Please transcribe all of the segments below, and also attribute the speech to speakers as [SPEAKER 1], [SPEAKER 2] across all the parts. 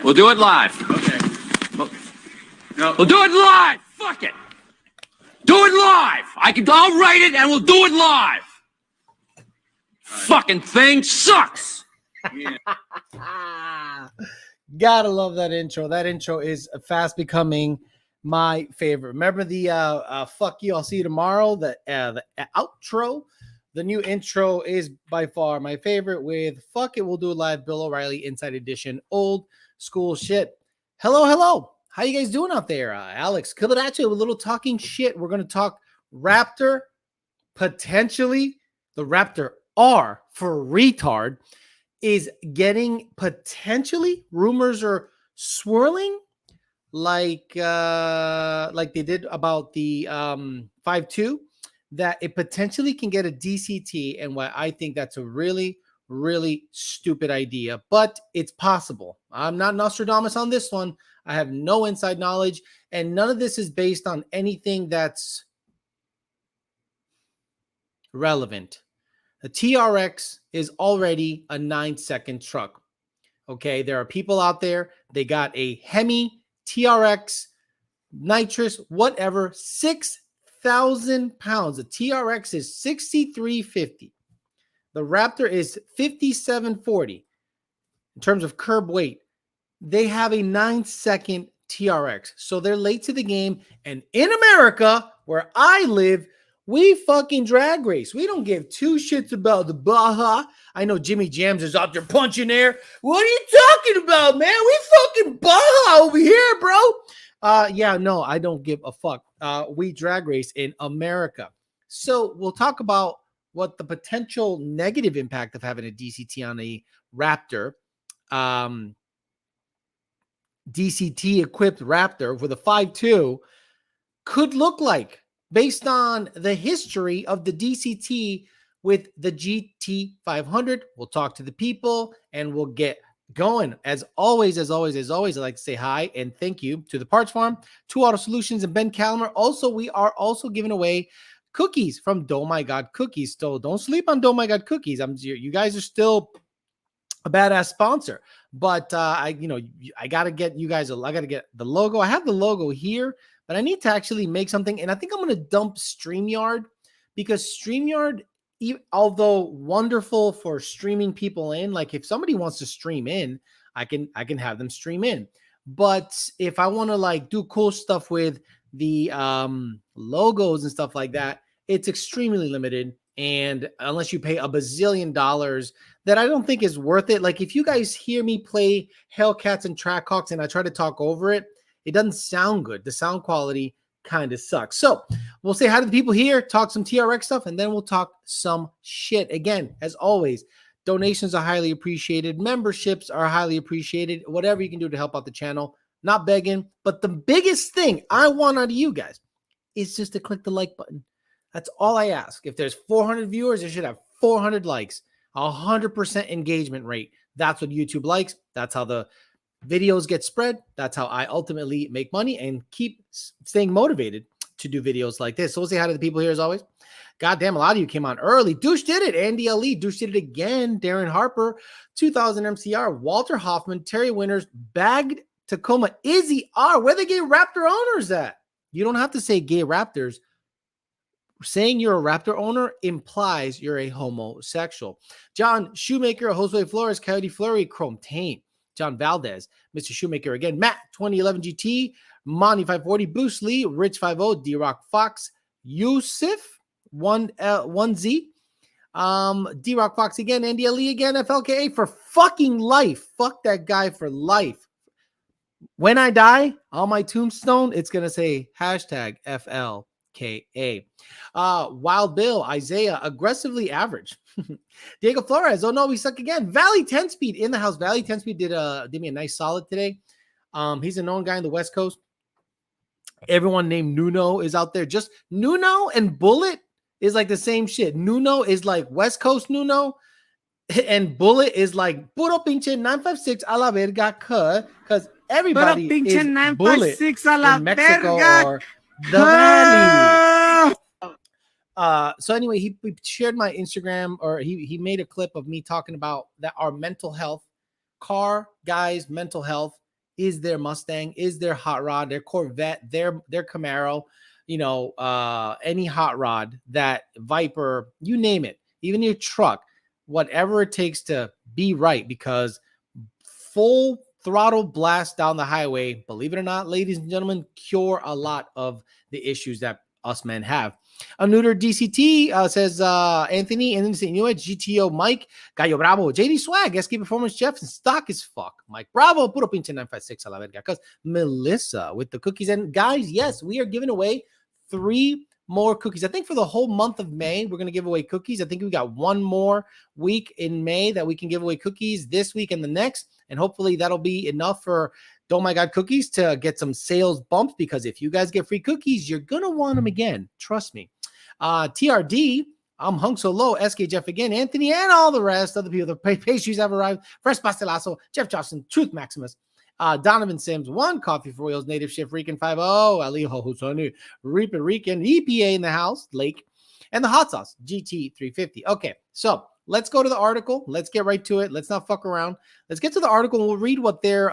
[SPEAKER 1] We'll do it live.
[SPEAKER 2] Okay.
[SPEAKER 1] We'll do it live. Fuck it. Do it live. I'll write it and we'll do it live. Fucking thing sucks.
[SPEAKER 2] Yeah.
[SPEAKER 3] Gotta love that intro. That intro is fast becoming my favorite. Remember the fuck you, I'll see you tomorrow, the outro. The new intro is by far my favorite with fuck it, we'll do it live, Bill O'Reilly Inside Edition, old school shit. Hello. How you guys doing out there? Alex, coming at you with a little talking shit. We're going to talk Raptor, potentially the Raptor R for retard is getting potentially, rumors are swirling like they did about the 5.2, that it potentially can get a DCT, and why I think that's a really stupid idea, but it's possible. I'm not Nostradamus on this one. I have no inside knowledge, and none of this is based on anything that's relevant. The TRX is already a 9-second truck. Okay, there are people out there, they got a Hemi TRX, nitrous, whatever, 6,000 pounds. The TRX is 6,350. The Raptor is 5,740 in terms of curb weight. They have a 9-second TRX. So they're late to the game. And in America, where I live, we fucking drag race. We don't give two shits about the Baja. I know Jimmy Jams is out there punching air. What are you talking about, man? We fucking Baja over here, bro. Yeah, no, I don't give a fuck. We drag race in America. So we'll talk about what the potential negative impact of having a DCT on a Raptor, DCT equipped Raptor with a 5.2 could look like based on the history of the DCT with the GT500. We'll talk to the people and we'll get going. As always, I'd like to say hi and thank you to the Parts Farm, to Auto Solutions, and Ben Calamer. Also, we are also giving away cookies from Do My God Cookies. So don't sleep on Do My God Cookies. You guys are still a badass sponsor, but I gotta get you guys. I gotta get the logo. I have the logo here, but I need to actually make something, and I think I'm gonna dump StreamYard, because StreamYard, although wonderful for streaming people in, like if somebody wants to stream in, I can have them stream in. But if I want to like do cool stuff with the logos and stuff like that, it's extremely limited. And unless you pay a bazillion dollars, that I don't think is worth it. Like if you guys hear me play Hellcats and Trackhawks and I try to talk over it, it doesn't sound good. The sound quality kind of sucks. So we'll say hi to the people here, talk some TRX stuff, and then we'll talk some shit. Again, as always, donations are highly appreciated. Memberships are highly appreciated. Whatever you can do to help out the channel. Not begging, but the biggest thing I want out of you guys is just to click the like button. That's all I ask. If there's 400 viewers, it should have 400 likes, 100% engagement rate. That's what YouTube likes. That's how the videos get spread. That's how I ultimately make money and keep staying motivated to do videos like this. So we'll say hi to the people here as always. Goddamn, a lot of you came on early. Douche did it. Andy Ali, Douche did it again. Darren Harper, 2000 MCR, Walter Hoffman, Terry Winters, Bagged Tacoma, Izzy R. Where the gay Raptor owners at? You don't have to say gay Raptors. Saying you're a Raptor owner implies you're a homosexual. John Shoemaker, Josue Flores, Coyote Flurry, Chrome Tane, John Valdez, Mr. Shoemaker again, Matt 2011 GT, Monty 540, Bruce Lee, Rich 50, D-Rock Fox, Yusuf 1Z, D-Rock Fox again, Andy Ali again, FLKA for fucking life. Fuck that guy for life. When I die on my tombstone, it's gonna say hashtag FL. KA. Wild Bill, Isaiah, aggressively average. Diego Flores, oh no, we suck again. Valley 10 Speed in the house. Valley 10 Speed did me a nice solid today. He's a known guy in the West Coast. Everyone named Nuno is out there. Just Nuno and Bullet is like the same shit. Nuno is like West Coast Nuno, and Bullet is like puro pinche 956 a la verga, because everybody is Bullet in Mexico or the Valley. So anyway, he shared my Instagram, or he made a clip of me talking about that our mental health, car guys' mental health is their Mustang, is their hot rod, their Corvette, their Camaro, any hot rod, that Viper, you name it, even your truck, whatever it takes to be right, because full throttle blast down the highway, believe it or not, ladies and gentlemen, cure a lot of the issues that us men have. A neuter DCT says Anthony, and then say, GTO Mike, Gallo Bravo, JD Swag, SK Performance Jeff, and stock as fuck. Mike Bravo, puro pinche 956 a la verga. Because Melissa with the cookies. And guys, yes, we are giving away 3 more cookies. I think for the whole month of May, we're going to give away cookies. I think we got 1 more week in May that we can give away cookies, this week and the next. And hopefully that'll be enough for Oh My God Cookies to get some sales bumps, because if you guys get free cookies, you're going to want them again. Trust me. TRD, I'm hung so low, SK Jeff again, Anthony, and all the rest of the people. The pastries have arrived. Fresh Pastelazo, Jeff Johnson, Truth Maximus, Donovan Sims, 1 Coffee for Wheels, Native Shift, Rican 50, Aliho Husonu, Reaper Rican, EPA in the house, Lake, and the hot sauce, GT350. Okay, so let's go to the article. Let's get right to it. Let's not fuck around. Let's get to the article and we'll read what they're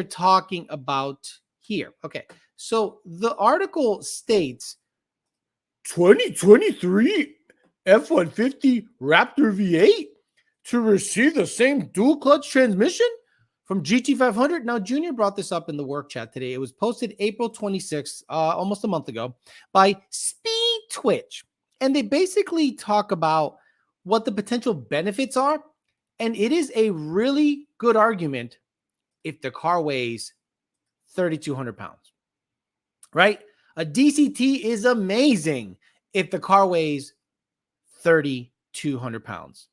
[SPEAKER 3] talking about here. Okay, so the article states 2023 F-150 Raptor V8 to receive the same dual clutch transmission from GT500. Now, Junior brought this up in the work chat today. It was posted April 26th, almost a month ago, by Speed Twitch. And they basically talk about what the potential benefits are. And it is a really good argument if the car weighs 3,200 pounds, right? A DCT is amazing if the car weighs 3,200 pounds.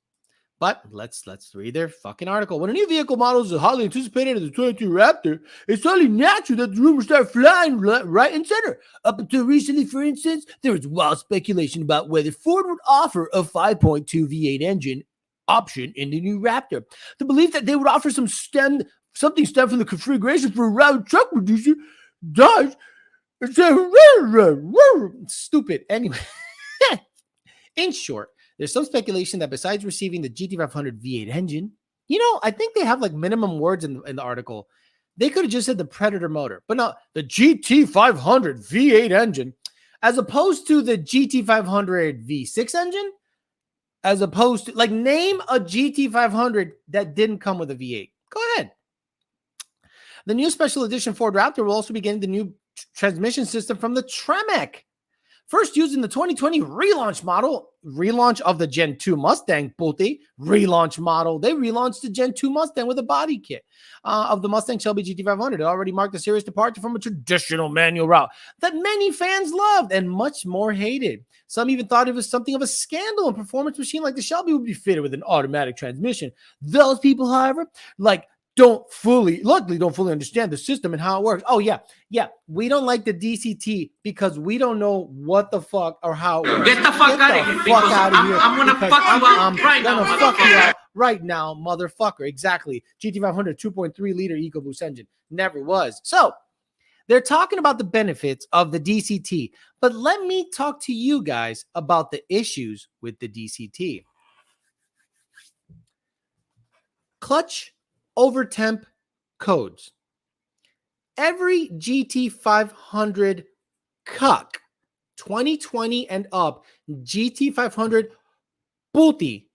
[SPEAKER 3] But let's read their fucking article. When a new vehicle model is highly anticipated as the 22 Raptor, it's only natural that the rumors start flying right and center. Up until recently, for instance, there was wild speculation about whether Ford would offer a 5.2 V8 engine option in the new Raptor. The belief that they would offer something stemmed from the configuration for a Ram truck producer does. Stupid. Anyway, in short, there's some speculation that besides receiving the GT500 V8 engine, I think they have like minimum words in the article. They could have just said the Predator motor, but no, the GT500 V8 engine, as opposed to the GT500 V6 engine, as opposed to, like, name a GT500 that didn't come with a V8. Go ahead. The new special edition Ford Raptor will also be getting the new transmission system from the Tremec. First used in the 2020 relaunch of the Gen 2 Mustang, relaunch model. They relaunched the Gen 2 Mustang with a body kit of the Mustang Shelby GT500. It already marked a serious departure from a traditional manual route that many fans loved and much more hated. Some even thought it was something of a scandal. A performance machine like the Shelby would be fitted with an automatic transmission. Those people, however, don't fully understand the system and how it works. Oh, yeah. We don't like the DCT because we don't know what the fuck or how it works.
[SPEAKER 1] Get the fuck out of here. I'm going to fuck you out right now.
[SPEAKER 3] Fuck you out right now, motherfucker. Exactly. GT500 2.3 liter EcoBoost engine. Never was. So they're talking about the benefits of the DCT. But let me talk to you guys about the issues with the DCT. Clutch over temp codes. Every GT500 cuck 2020 and up GT500 puti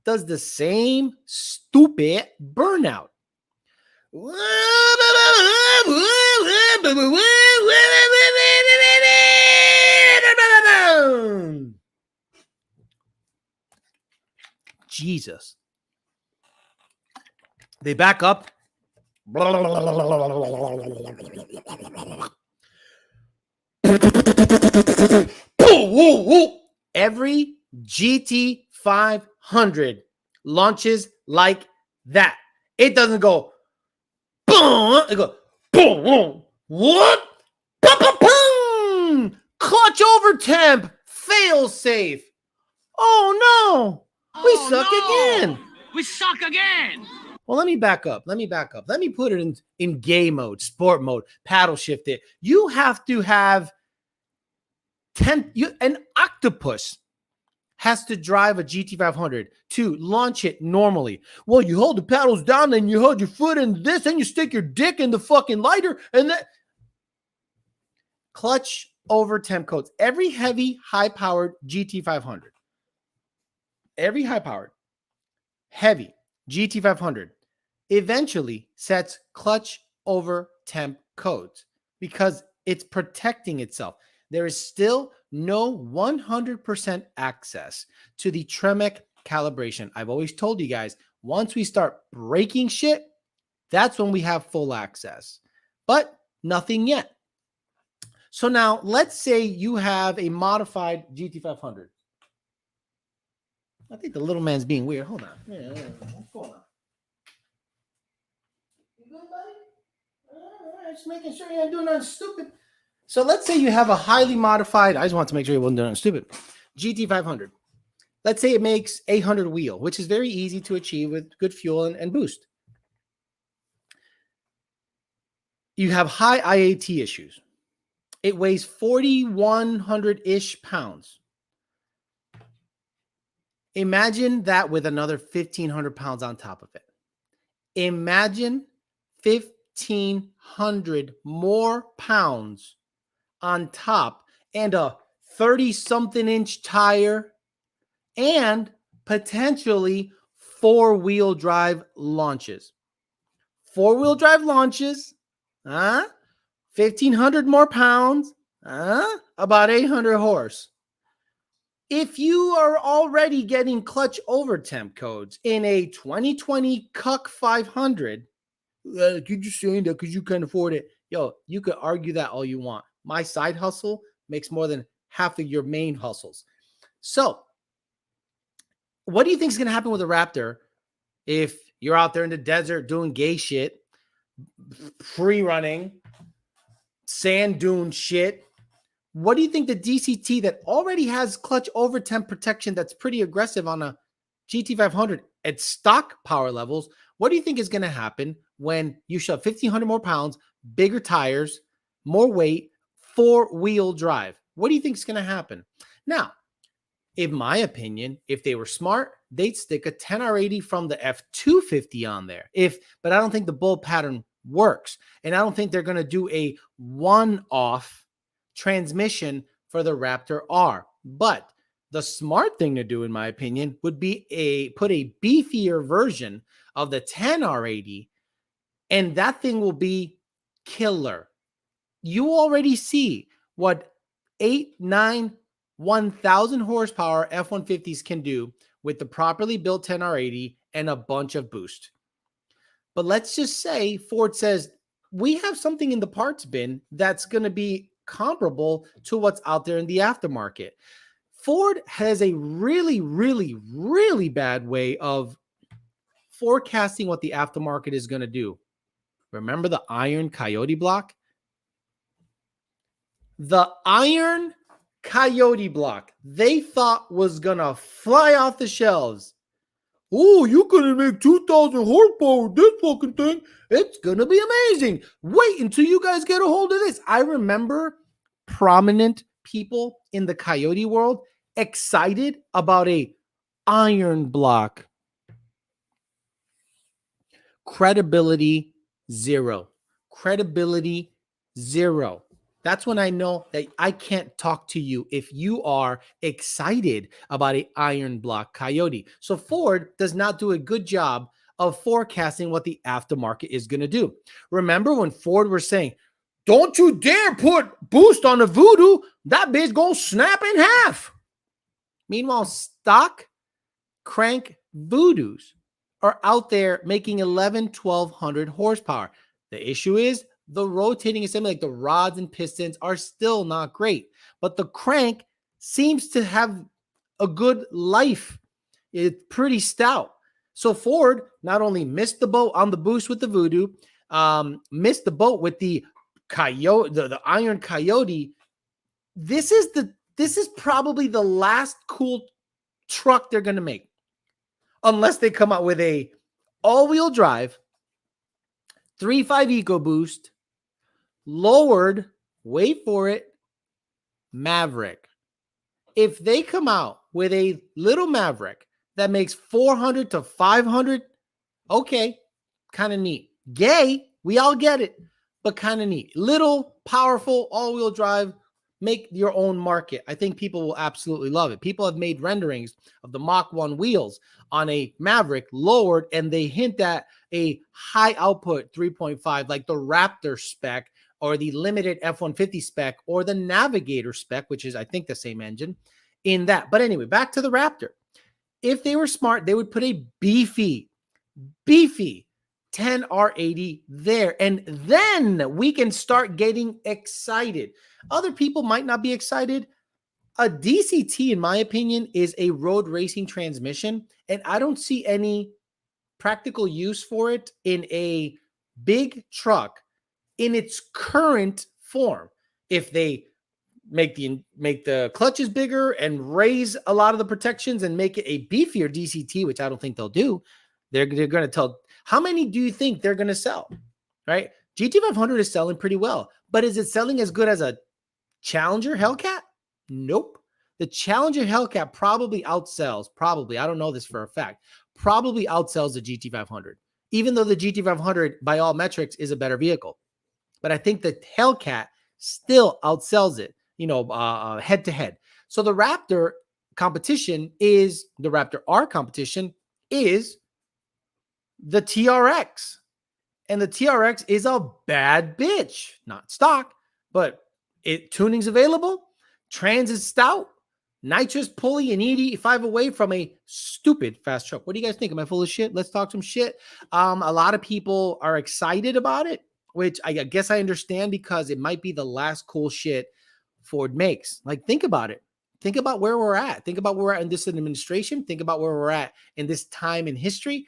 [SPEAKER 3] does the same stupid burnout. Jesus. They back up. Every GT500 launches like that. It doesn't go boom. It goes boom. What? Clutch over temp. Fail safe. Oh no. We suck again.
[SPEAKER 1] We suck again.
[SPEAKER 3] Well, let me back up. Let me put it in gay mode, sport mode, paddle shift it. You have to have an octopus has to drive a GT500 to launch it normally? Well, you hold the paddles down, and you hold your foot in this, and you stick your dick in the fucking lighter, and that clutch over temp codes. Every heavy, high-powered GT500, every high-powered, heavy GT500 eventually sets clutch over temp codes because it's protecting itself. There is still no 100% access to the Tremec calibration. I've always told you guys, once we start breaking shit, that's when we have full access, but nothing yet. So now let's say you have a modified GT500. I think the little man's being weird. Hold on. Yeah. What's going on? You good, buddy? All right, just making sure you ain't doing nothing stupid. So let's say you have a highly modified, I just want to make sure you wasn't doing nothing stupid, GT500. Let's say it makes 800 wheel, which is very easy to achieve with good fuel and boost. You have high IAT issues. It weighs 4,100-ish pounds. Imagine that with another 1,500 pounds on top of it. Imagine 1,500 more pounds on top and a 30-something inch tire and potentially four-wheel drive launches. Four-wheel drive launches, 1,500 more pounds, about 800 horse. If you are already getting clutch over temp codes in a 2020 Cuck 500, you're just saying that because you can't afford it. Yo, you could argue that all you want. My side hustle makes more than half of your main hustles. So, what do you think is going to happen with a Raptor if you're out there in the desert doing gay shit, free running, sand dune shit? What do you think the DCT that already has clutch over temp protection that's pretty aggressive on a GT500 at stock power levels, what do you think is going to happen when you shove 1,500 more pounds, bigger tires, more weight, four-wheel drive? What do you think is going to happen? Now, in my opinion, if they were smart, they'd stick a 10R80 from the F250 on there. But I don't think the bull pattern works. And I don't think they're going to do a one-off transmission for the Raptor R. But the smart thing to do, in my opinion, would be put a beefier version of the 10R80, and that thing will be killer. You already see what 1,000 horsepower F-150s can do with the properly built 10R80 and a bunch of boost. But let's just say Ford says, we have something in the parts bin that's going to be comparable to what's out there in the aftermarket. Ford has a really, really, really bad way of forecasting what the aftermarket is going to do. Remember the Iron Coyote block? The Iron Coyote block they thought was going to fly off the shelves. Oh, you're going to make 2,000 horsepower with this fucking thing. It's going to be amazing. Wait until you guys get a hold of this. I remember prominent people in the Coyote world excited about a iron block. Credibility zero. Credibility zero. That's when I know that I can't talk to you if you are excited about an iron block Coyote. So Ford does not do a good job of forecasting what the aftermarket is going to do. Remember when Ford was saying, don't you dare put boost on the Voodoo. That bitch going to snap in half. Meanwhile, stock crank Voodoos are out there making 1,100 horsepower. The issue is the rotating assembly, like the rods and pistons, are still not great. But the crank seems to have a good life. It's pretty stout. So Ford not only missed the boat on the boost with the Voodoo, missed the boat with the Coyote, the Iron Coyote. This is probably the last cool truck they're going to make, unless they come out with a all-wheel drive 3.5 EcoBoost lowered, wait for it, Maverick. If they come out with a little Maverick that makes 400 to 500, okay, kind of neat. Gay, we all get it, but kind of neat. Little, powerful, all-wheel drive, make your own market. I think people will absolutely love it. People have made renderings of the Mach 1 wheels on a Maverick lowered, and they hint at a high output 3.5, like the Raptor spec or the limited F-150 spec or the Navigator spec, which is, I think, the same engine in that. But anyway, back to the Raptor. If they were smart, they would put a beefy 10R80 there, and then we can start getting excited. Other people might not be excited. A DCT, in my opinion, is a road racing transmission, and I don't see any practical use for it in a big truck in its current form. If they make the clutches bigger and raise a lot of the protections and make it a beefier DCT, which I don't think they'll do, they're going to tell. How many do you think they're going to sell? Right? GT500 is selling pretty well, but is it selling as good as a Challenger Hellcat? Nope. The Challenger Hellcat probably outsells, I don't know this for a fact, probably outsells the GT500, even though the GT500 by all metrics is a better vehicle. But I think the Hellcat still outsells it, head to head. So the Raptor competition is, the Raptor R competition is the TRX. And the TRX is a bad bitch. Not stock, but tuning's available. Trans is stout. Nitrous pulley and ED5 away from a stupid fast truck. What do you guys think? Am I full of shit? Let's talk some shit. A lot of people are excited about it, which I guess I understand because it might be the last cool shit Ford makes. Like, think about it. Think about where we're at. Think about where we're at in this administration. Think about where we're at in this time in history.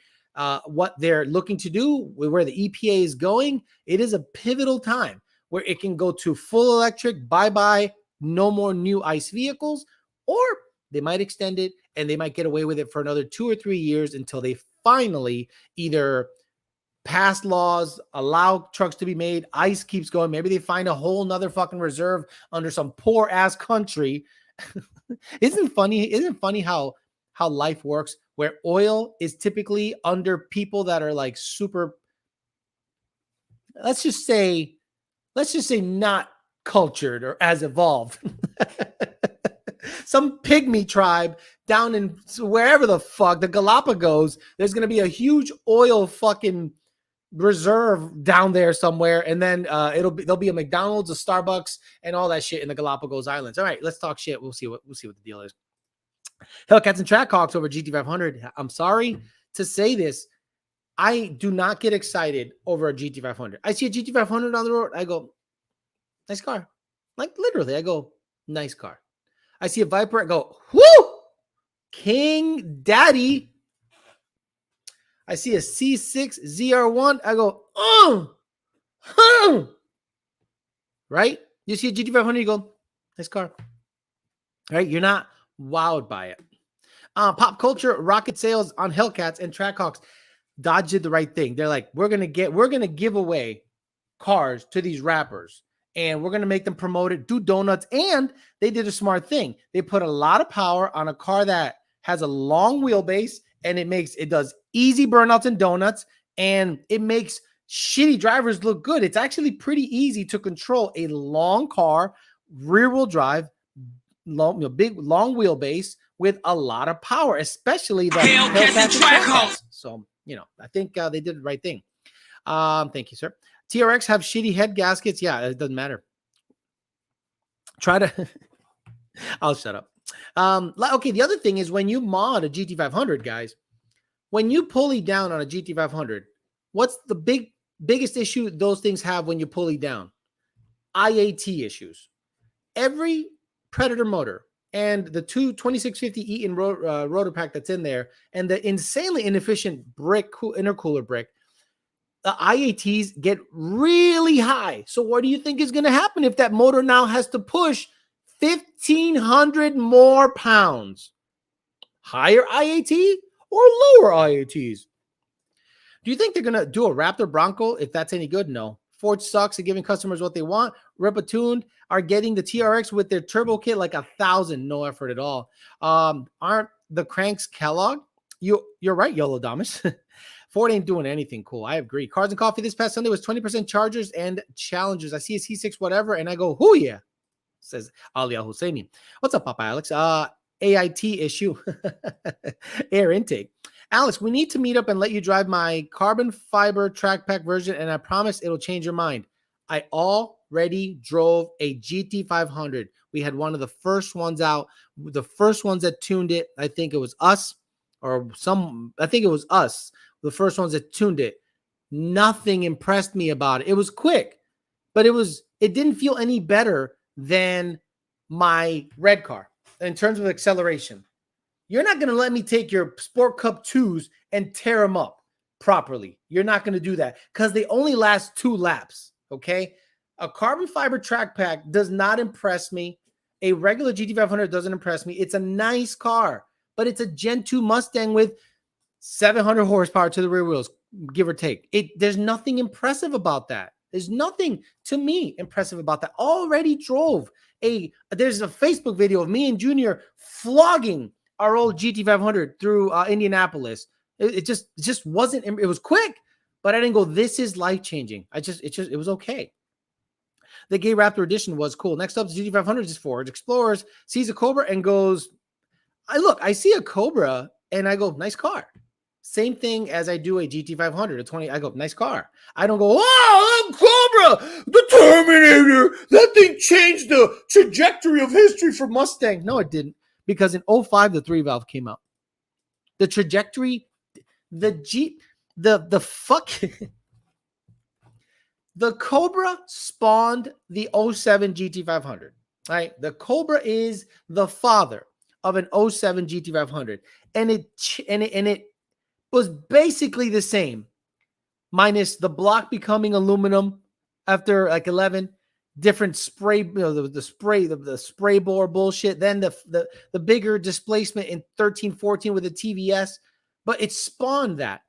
[SPEAKER 3] What they're looking to do, where the EPA is going. It is a pivotal time where it can go to full electric, bye-bye, no more new ICE vehicles, or they might extend it and they might get away with it for another 2 or 3 years until they finally either pass laws, allow trucks to be made, ICE keeps going. Maybe they find a whole nother fucking reserve under some poor ass country. Isn't it funny how life works, where oil is typically under people that are like super, let's just say not cultured or as evolved. Some pygmy tribe down in wherever the fuck, the Galapagos, there's going to be a huge oil fucking reserve down there somewhere, and then there'll be a McDonald's, a Starbucks, and all that shit in the Galapagos Islands. All right, let's talk shit. We'll see what the deal is. Hellcats and Trackhawks over GT500. I'm sorry to say this, I do not get excited over a GT500. I see a GT500 on the road, I go, nice car. Like, literally, I go, nice car. I see a Viper, I go, whoo, King Daddy. I see a C6 ZR1, I go, right? You see a GT500, you go, nice car. Right? You're not wowed by it. Pop culture, rocket sales on Hellcats and Trackhawks. Dodge did the right thing. They're like, we're gonna give away cars to these rappers, and we're gonna make them promote it, do donuts, and they did a smart thing. They put a lot of power on a car that has a long wheelbase, and it does easy burnouts and donuts, and it makes shitty drivers look good. It's actually pretty easy to control a long car, rear-wheel drive, big long wheelbase with a lot of power, especially the Hellcats and Trackhawks. So, I think they did the right thing. Thank you, sir. TRX have shitty head gaskets. Yeah, it doesn't matter. I'll shut up. Okay, the other thing is when you mod a GT500, guys, when you pulley down on a GT500, what's the biggest issue those things have when you pulley down? IAT issues. Every Predator motor and the 2650 Eaton rotor pack that's in there, and the insanely inefficient intercooler brick, the IATs get really high. So what do you think is going to happen if that motor now has to push 1,500 more pounds? Higher IAT or lower IATs? Do you think they're going to do a Raptor Bronco if that's any good? No. Ford sucks at giving customers what they want. Repatuned are getting the TRX with their turbo kit like 1,000, no effort at all. Aren't the cranks Kellogg? You're right, Yolo Damas. Ford ain't doing anything cool. I agree. Cars and Coffee this past Sunday was 20% Chargers and Challengers. I see a C6 whatever, and I go, "Who yeah?" Says Ali Al Husseini. What's up, Papa Alex? AIT issue, air intake. Alex, we need to meet up and let you drive my carbon fiber track pack version, and I promise it'll change your mind. I already drove a GT500. We had one of the first ones out, the first ones that tuned it. I think it was us I think it was us, the first ones that tuned it. Nothing impressed me about it. It was quick, but it didn't feel any better than my red car in terms of acceleration. You're not going to let me take your Sport Cup 2s and tear them up properly. You're not going to do that because they only last 2 laps, okay? A carbon fiber track pack does not impress me. A regular GT500 doesn't impress me. It's a nice car, but it's a Gen 2 Mustang with 700 horsepower to the rear wheels, give or take. There's nothing impressive about that. There's nothing to me impressive about that. Already drove there's a Facebook video of me and Junior flogging our old GT500 through Indianapolis. It just wasn't, it was quick, but I didn't go, this is life-changing. It was okay. The Gay Raptor edition was cool. Next up, the GT500 is Ford Explorers, sees a Cobra and goes, I see a Cobra and I go, nice car. Same thing as I do a GT500, a 20. I go, nice car. I don't go, oh, Cobra, the Terminator. That thing changed the trajectory of history for Mustang. No, it didn't. Because in 05, the 3-valve came out. The trajectory, the Cobra spawned the 07 GT500. Right? The Cobra is the father of an 07 GT500. And it was basically the same, minus the block becoming aluminum after like 11, different spray, the spray bore bullshit. Then the bigger displacement in 13, 14 with the TVS, but it spawned that.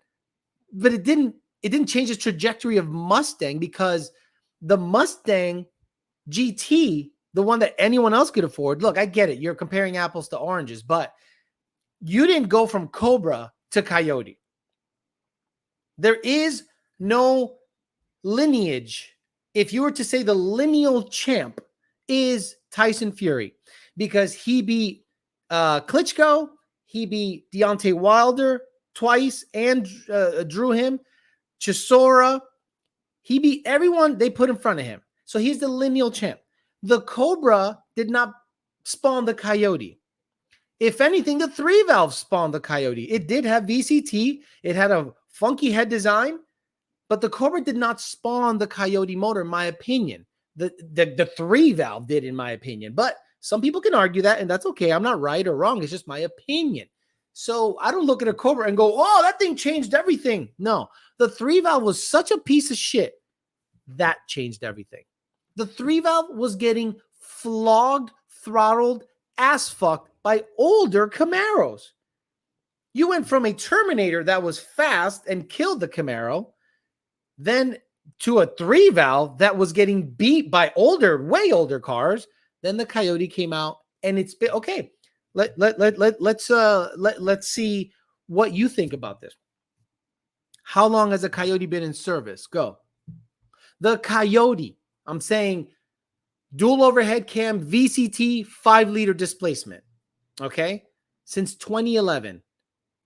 [SPEAKER 3] But it didn't change the trajectory of Mustang because the Mustang GT, the one that anyone else could afford. Look, I get it. You're comparing apples to oranges, but you didn't go from Cobra to Coyote. There is no lineage. If you were to say the lineal champ is Tyson Fury, because he beat Klitschko, he beat Deontay Wilder twice and drew him, Chisora, he beat everyone they put in front of him. So he's the lineal champ. The Cobra did not spawn the Coyote. If anything, the 3-valve spawned the Coyote. It did have VCT. It had a funky head design, but the Cobra did not spawn the Coyote motor, in my opinion. The 3-valve did, in my opinion. But some people can argue that, and that's okay. I'm not right or wrong. It's just my opinion. So I don't look at a Cobra and go, oh, that thing changed everything. No, the 3-valve was such a piece of shit. That changed everything. The 3-valve was getting flogged, throttled, ass fucked by older Camaros. You went from a Terminator that was fast and killed the Camaro, then to a 3-valve that was getting beat by way older cars. Then the Coyote came out, and it's been okay. Let's see what you think about this. How long has a Coyote been in service? Go. The Coyote, I'm saying dual overhead cam, VCT, 5-liter displacement. Okay? Since 2011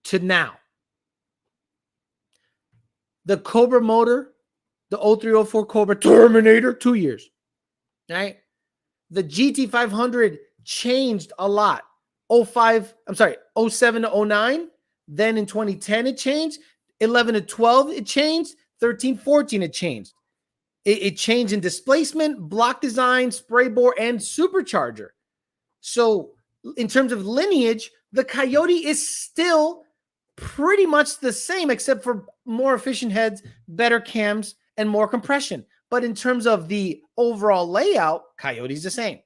[SPEAKER 3] to now. The Cobra motor, the 0304 Cobra Terminator, 2 years. Right? The GT500 changed a lot. 07 to 09. Then in 2010 it changed. 11 to 12 it changed. 13, 14 it changed. It changed in displacement, block design, spray bore, and supercharger. So in terms of lineage, the Coyote is still pretty much the same, except for more efficient heads, better cams, and more compression. But in terms of the overall layout, Coyote's the same.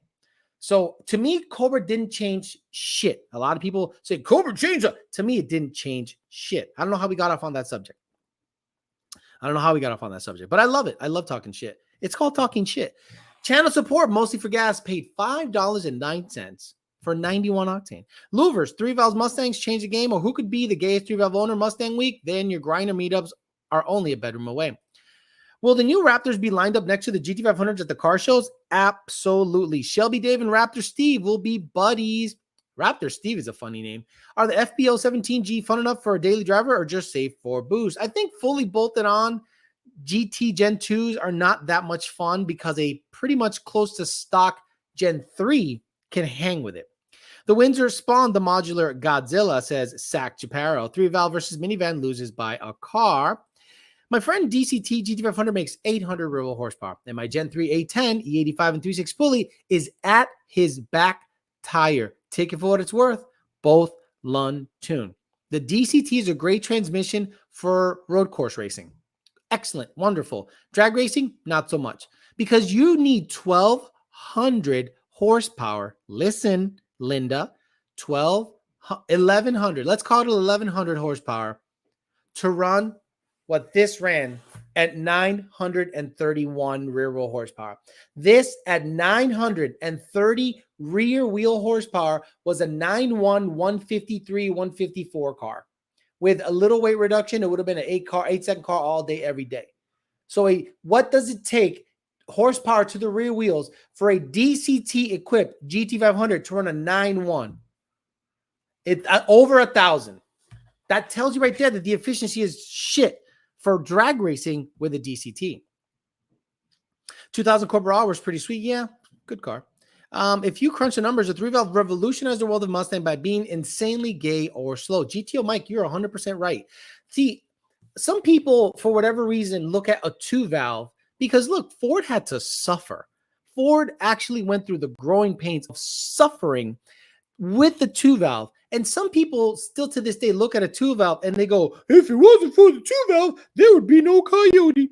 [SPEAKER 3] So to me, Cobra didn't change shit. A lot of people say Cobra changed it. To me, it didn't change shit. I don't know how we got off on that subject. I don't know how we got off on that subject, but I love it. I love talking shit. It's called talking shit. Channel support, mostly for gas, paid $5.09 for 91 octane. Louvers, 3 valves Mustangs change the game, or who could be the gayest 3 valve owner Mustang week? Then your grinder meetups are only a bedroom away. Will the new Raptors be lined up next to the GT500s at the car shows? Absolutely. Shelby Dave and Raptor Steve will be buddies. Raptor Steve is a funny name. Are the FBO 17G fun enough for a daily driver or just safe for boost? I think fully bolted on GT Gen 2s are not that much fun because a pretty much close to stock Gen 3 can hang with it. The Windsor spawned the modular Godzilla, says Sack Chaparro. 3-valve versus minivan loses by a car. My friend DCT GT500 makes 800 real horsepower, and my Gen 3 A10 E85 and 3.6 pulley is at his back tire. Take it for what it's worth. Both Lund tune. The DCT is a great transmission for road course racing. Excellent, wonderful. Drag racing, not so much, because you need 1,200 horsepower. Listen, Linda, 1,100. Let's call it 1,100 horsepower to run what this ran at 931 rear wheel horsepower. This at 930 rear wheel horsepower was a 9.1, 153, 154 car. With a little weight reduction, it would have been an 8-second car all day, every day. So what does it take horsepower to the rear wheels for a DCT equipped GT500 to run a 9.1? It's over 1,000. That tells you right there that the efficiency is shit for drag racing with a DCT. 2000 Cobra R was pretty sweet. Yeah, good car. If you crunch the numbers, a 3-valve revolutionized the world of Mustang by being insanely gay or slow. GTO Mike, you're 100% right. See, some people, for whatever reason, look at a 2-valve because, look, Ford had to suffer. Ford actually went through the growing pains of suffering with the 2-valve. And some people still to this day look at a 2-valve and they go, if it wasn't for the 2-valve, there would be no Coyote.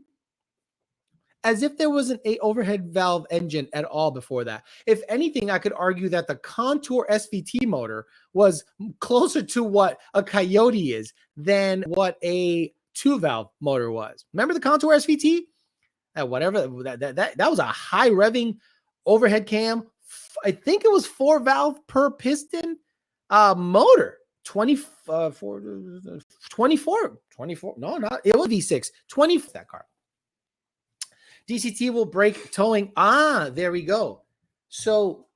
[SPEAKER 3] As if there wasn't an overhead valve engine at all before that. If anything, I could argue that the Contour SVT motor was closer to what a Coyote is than what a 2-valve motor was. Remember the Contour SVT? That was a high revving overhead cam. I think it was 4-valve per piston motor. 24. No, not it was V6. 20 that car. DCT will break towing. There we go. So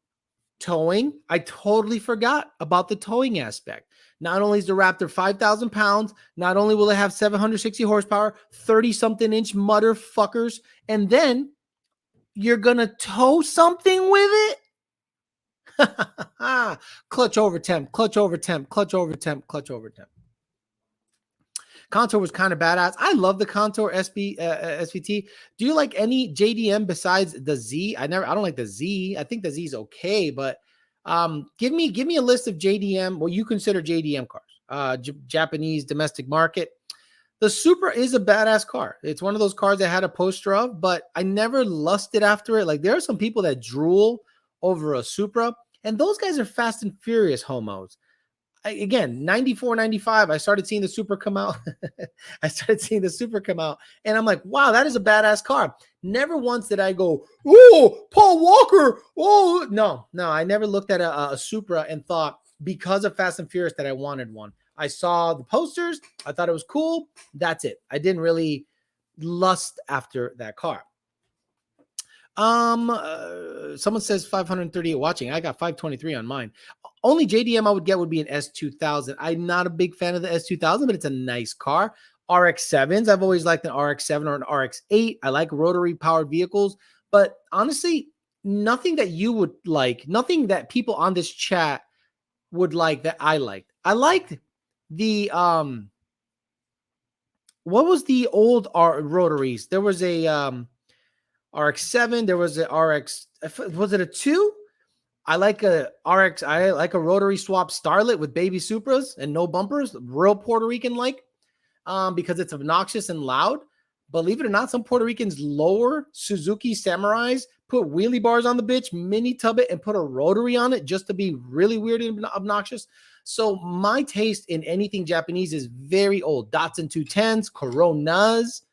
[SPEAKER 3] towing, I totally forgot about the towing aspect. Not only is the Raptor 5,000 pounds, not only will it have 760 horsepower, 30-something inch motherfuckers, and then you're going to tow something with it? Clutch over temp, clutch over temp, clutch over temp, clutch over temp. Contour was kind of badass. I love the Contour SVT. Do you like any JDM besides the Z? I don't like the Z. I think the Z is okay, but give me a list of JDM. Well, you consider JDM cars, Japanese domestic market. The Supra is a badass car. It's one of those cars I had a poster of, but I never lusted after it. Like there are some people that drool over a Supra, and those guys are fast and furious homos. Again, 94, 95, I started seeing the Supra come out. And I'm like, wow, that is a badass car. Never once did I go, oh, Paul Walker. Oh, no, I never looked at a Supra and thought because of Fast and Furious that I wanted one. I saw the posters. I thought it was cool. That's it. I didn't really lust after that car. Someone says 538 watching. I got 523 on mine. Only JDM I would get would be an S2000. I'm not a big fan of the S2000, but it's a nice car. RX-7s. I've always liked an RX-7 or an RX-8. I like rotary powered vehicles, but honestly, nothing that you would like, nothing that people on this chat would like that I liked. I liked the, what was the old rotaries? There was a, RX-7, there was a RX, was it a 2? I like a RX, I like a rotary swap Starlet with baby Supras and no bumpers, real Puerto Rican like, because it's obnoxious and loud. Believe it or not, some Puerto Ricans lower Suzuki Samurais, put wheelie bars on the bitch, mini tub it, and put a rotary on it just to be really weird and obnoxious. So my taste in anything Japanese is very old. Datsun 210s, Coronas,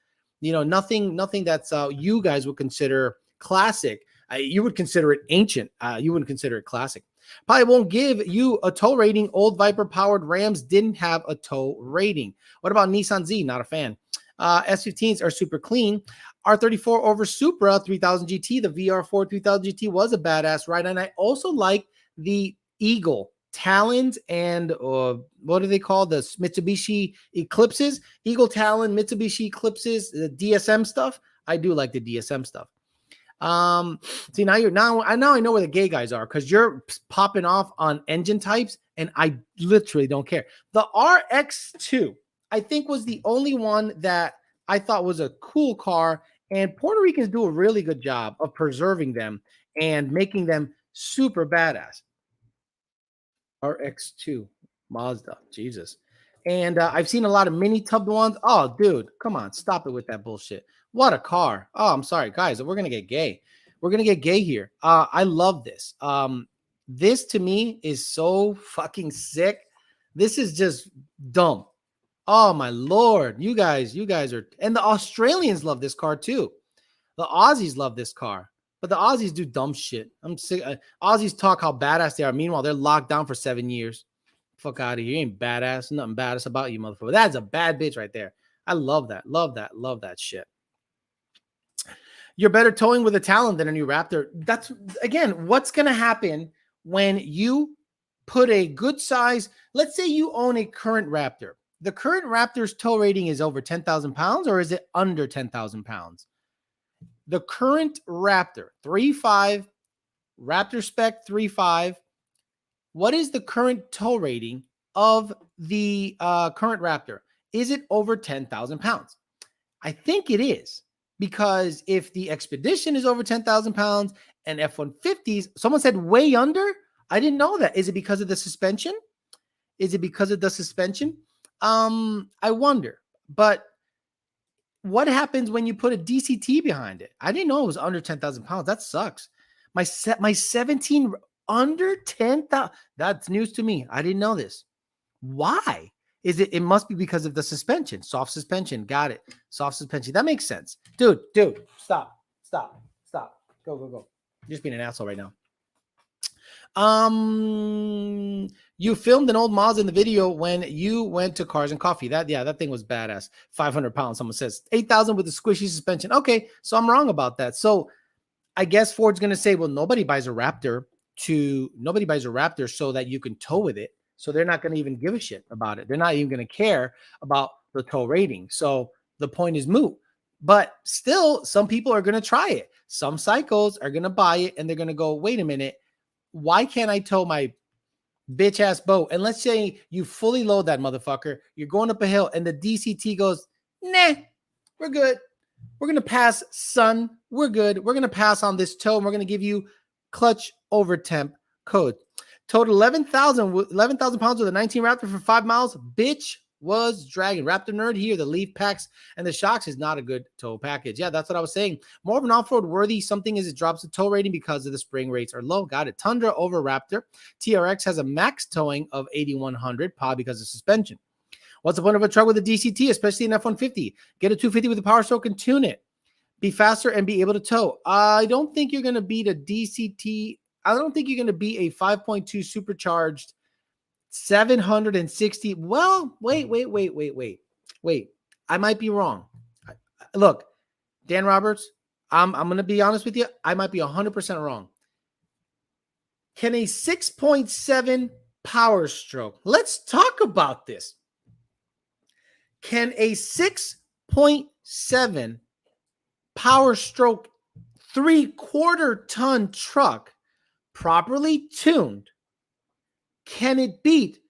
[SPEAKER 3] You know, nothing that's you guys would consider classic. You would consider it ancient. You wouldn't consider it classic. Probably won't give you a tow rating. Old Viper powered Rams didn't have a tow rating. What about Nissan Z? Not a fan. S15s are super clean. R34 over Supra 3000 GT. The VR4 3000 GT was a badass ride. And I also like the Eagle Talons and what do they call the Mitsubishi Eclipses? Eagle Talon, Mitsubishi Eclipses, the DSM stuff. I do like the DSM stuff. See, now I know where the gay guys are, because you're popping off on engine types and I literally don't care. The RX2 I think was the only one that I thought was a cool car, and Puerto Ricans do a really good job of preserving them and making them super badass. RX2 Mazda, Jesus. And I've seen a lot of mini tubbed ones. Oh, dude, come on, stop it with that bullshit. What a car. Oh, I'm sorry, guys. We're gonna get gay. We're gonna get gay here. I love this. This to me is so fucking sick. This is just dumb. Oh my Lord. You guys are, and the Australians love this car too. The Aussies love this car, but the Aussies do dumb shit. I'm sick. Aussies talk how badass they are. Meanwhile, they're locked down for 7 years. Fuck out of here. You ain't badass. Nothing badass about you, motherfucker. That's a bad bitch right there. I love that. Love that. Love that shit. You're better towing with a Talon than a new Raptor. That's, again, what's going to happen when you put a good size, let's say you own a current Raptor. The current Raptor's tow rating is over 10,000 pounds, or is it under 10,000 pounds? The current Raptor, 3.5, Raptor spec 3.5. What is the current tow rating of the current Raptor? Is it over 10,000 pounds? I think it is, because if the Expedition is over 10,000 pounds and F-150s, someone said way under. I didn't know that. Is it because of the suspension? Is it because of the suspension? I wonder. But what happens when you put a DCT behind it? I didn't know it was under 10,000 pounds. That sucks. My 17 under 10,000. That's news to me. I didn't know this. Why? It must be because of the suspension, soft suspension. Got it. Soft suspension. That makes sense. Dude, stop. Go. You're just being an asshole right now. You filmed an old Mazda in the video when you went to Cars and Coffee. That thing was badass. 500 pounds. Someone says 8,000 with a squishy suspension. Okay, so I'm wrong about that. So I guess Ford's going to say, well, nobody buys a Raptor so that you can tow with it. So they're not going to even give a shit about it. They're not even going to care about the tow rating. So the point is moot. But still, some people are going to try it. Some psychos are going to buy it and they're going to go, wait a minute, why can't I tow my bitch ass boat? And let's say you fully load that motherfucker. You're going up a hill and the DCT goes, nah, we're good. We're going to pass, son. We're good. We're going to pass on this tow and we're going to give you clutch over temp code. Towed 11,000 pounds with a 19 Raptor for 5 miles. Bitch was dragging. Raptor nerd here. The leaf packs and the shocks is not a good tow package. Yeah, that's what I was saying. More of an off-road worthy something is it drops the tow rating because of the spring rates are low. Got it. Tundra over Raptor. TRX has a max towing of 8,100, probably because of suspension. What's the point of a truck with a DCT, especially an F-150? Get a 250 with a power stroke and tune it. Be faster and be able to tow. I don't think you're going to beat a DCT. I don't think you're going to beat a 5.2 supercharged 760. Well, wait. I might be wrong. Look, Dan Roberts, I'm going to be honest with you. I might be 100% wrong. Can a 6.7 power stroke? Let's talk about this. Can a 6.7 power stroke 3/4 ton truck properly tuned, can it beat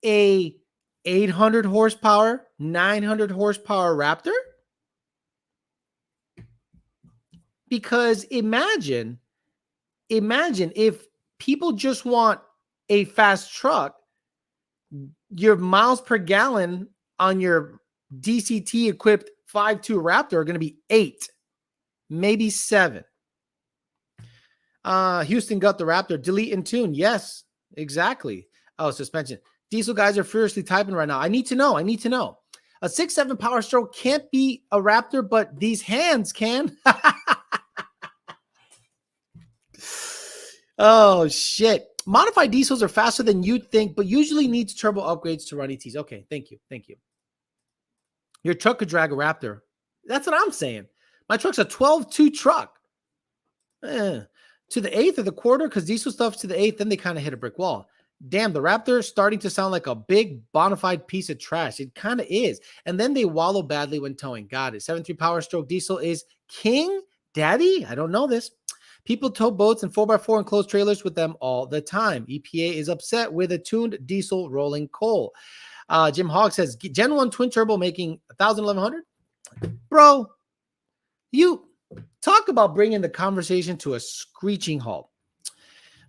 [SPEAKER 3] a 800 horsepower, 900 horsepower Raptor? Because imagine if people just want a fast truck, your miles per gallon on your DCT equipped 5.2 Raptor are going to be 8, maybe 7. Houston got the Raptor. Delete and tune. Yes, exactly. Oh, suspension. Diesel guys are furiously typing right now. I need to know. A 6.7 Power Stroke can't be a Raptor, but these hands can. Oh, shit. Modified diesels are faster than you'd think, but usually needs turbo upgrades to run ETs. Okay, thank you. Thank you. Your truck could drag a Raptor. That's what I'm saying. My truck's a 12.2 truck. To the eighth or the quarter, because diesel stuff's to the eighth, then they kind of hit a brick wall. Damn, the Raptor is starting to sound like a big bona fide piece of trash. It kind of is. And then they wallow badly when towing. Got it. 7.3 Power Stroke diesel is king? Daddy? I don't know this. People tow boats and 4x4 enclosed trailers with them all the time. EPA is upset with a tuned diesel rolling coal. Jim Hogg says, Gen 1 twin turbo making 1,000, 1,100? Bro, you talk about bringing the conversation to a screeching halt.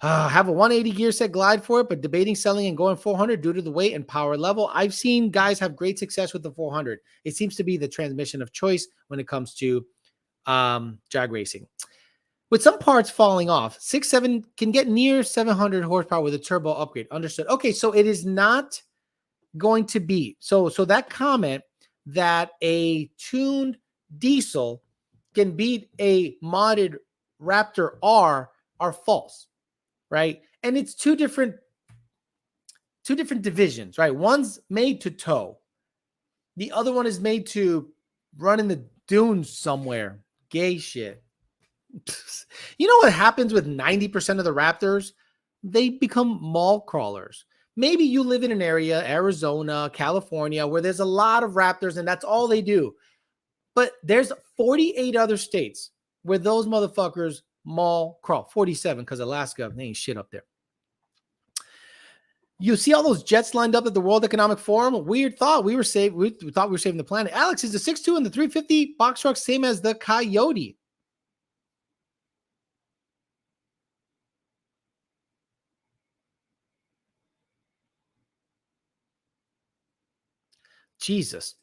[SPEAKER 3] Have a 180 gear set glide for it, but debating selling and going 400 due to the weight and power level. I've seen guys have great success with the 400. It seems to be the transmission of choice when it comes to drag racing. With some parts falling off, 6.7 can get near 700 horsepower with a turbo upgrade. Understood. Okay, so it is not going to be. So that comment that a tuned diesel can beat a modded Raptor R are false, right? And it's two different divisions, right? One's made to tow. The other one is made to run in the dunes somewhere. Gay shit. You know what happens with 90% of the Raptors? They become mall crawlers. Maybe you live in an area, Arizona, California, where there's a lot of Raptors and that's all they do. But there's 48 other states where those motherfuckers mall crawl. 47 because Alaska, they ain't shit up there. You see all those jets lined up at the World Economic Forum? Weird thought. We thought we were saving the planet. Alex, is the 6.2 and the 350 box truck same as the Coyote? Jesus.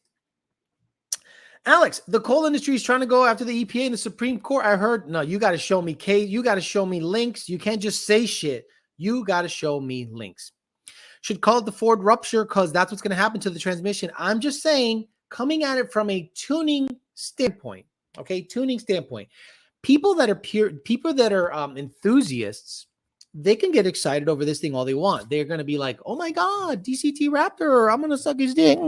[SPEAKER 3] Alex, the coal industry is trying to go after the EPA and the Supreme Court. I heard, no, you got to show me case. You got to show me links. You can't just say shit. You got to show me links. Should call it the Ford rupture because that's what's going to happen to the transmission. I'm just saying, coming at it from a tuning standpoint, okay? Tuning standpoint. People that are enthusiasts, they can get excited over this thing all they want. They're going to be like, oh my God, DCT Raptor, I'm going to suck his dick.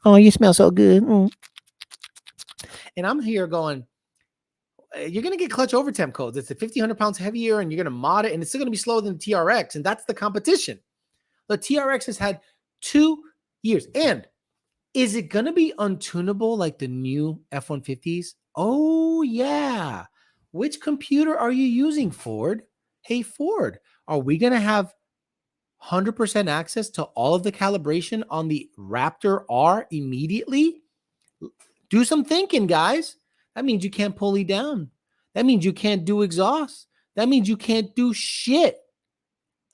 [SPEAKER 3] Oh, you smell so good. And I'm here going, you're going to get clutch over temp codes. It's 1,500 pounds heavier and you're going to mod it and it's still going to be slower than the TRX. And that's the competition. The TRX has had 2 years. And is it going to be untunable like the new F-150s? Oh, yeah. Which computer are you using, Ford? Hey, Ford, are we going to have 100% access to all of the calibration on the Raptor R immediately? Do some thinking, guys. That means you can't pulley down. That means you can't do exhaust. That means you can't do shit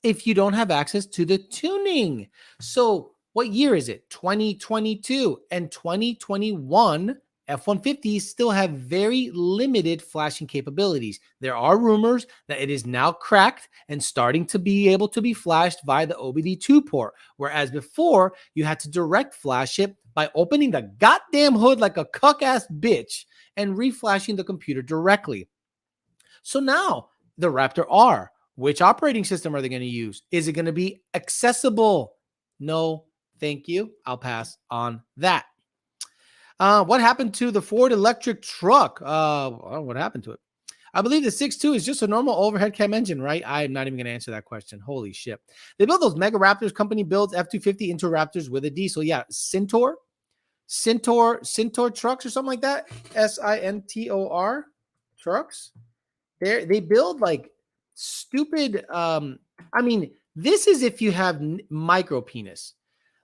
[SPEAKER 3] if you don't have access to the tuning. So what year is it? 2022 and 2021 F-150s still have very limited flashing capabilities. There are rumors that it is now cracked and starting to be able to be flashed via the OBD2 port, whereas before you had to direct flash it by opening the goddamn hood like a cuck-ass bitch and reflashing the computer directly. So now the Raptor R, which operating system are they going to use? Is it going to be accessible? No, thank you. I'll pass on that. What happened to the Ford electric truck? What happened to it? I believe the 6.2 is just a normal overhead cam engine, right? I'm not even going to answer that question. Holy shit. They build those mega Raptors. Company builds F-250 into Raptors with a diesel. Yeah, Centaur trucks or something like that. Sintor trucks. They build like stupid. I mean, this is if you have micro penis.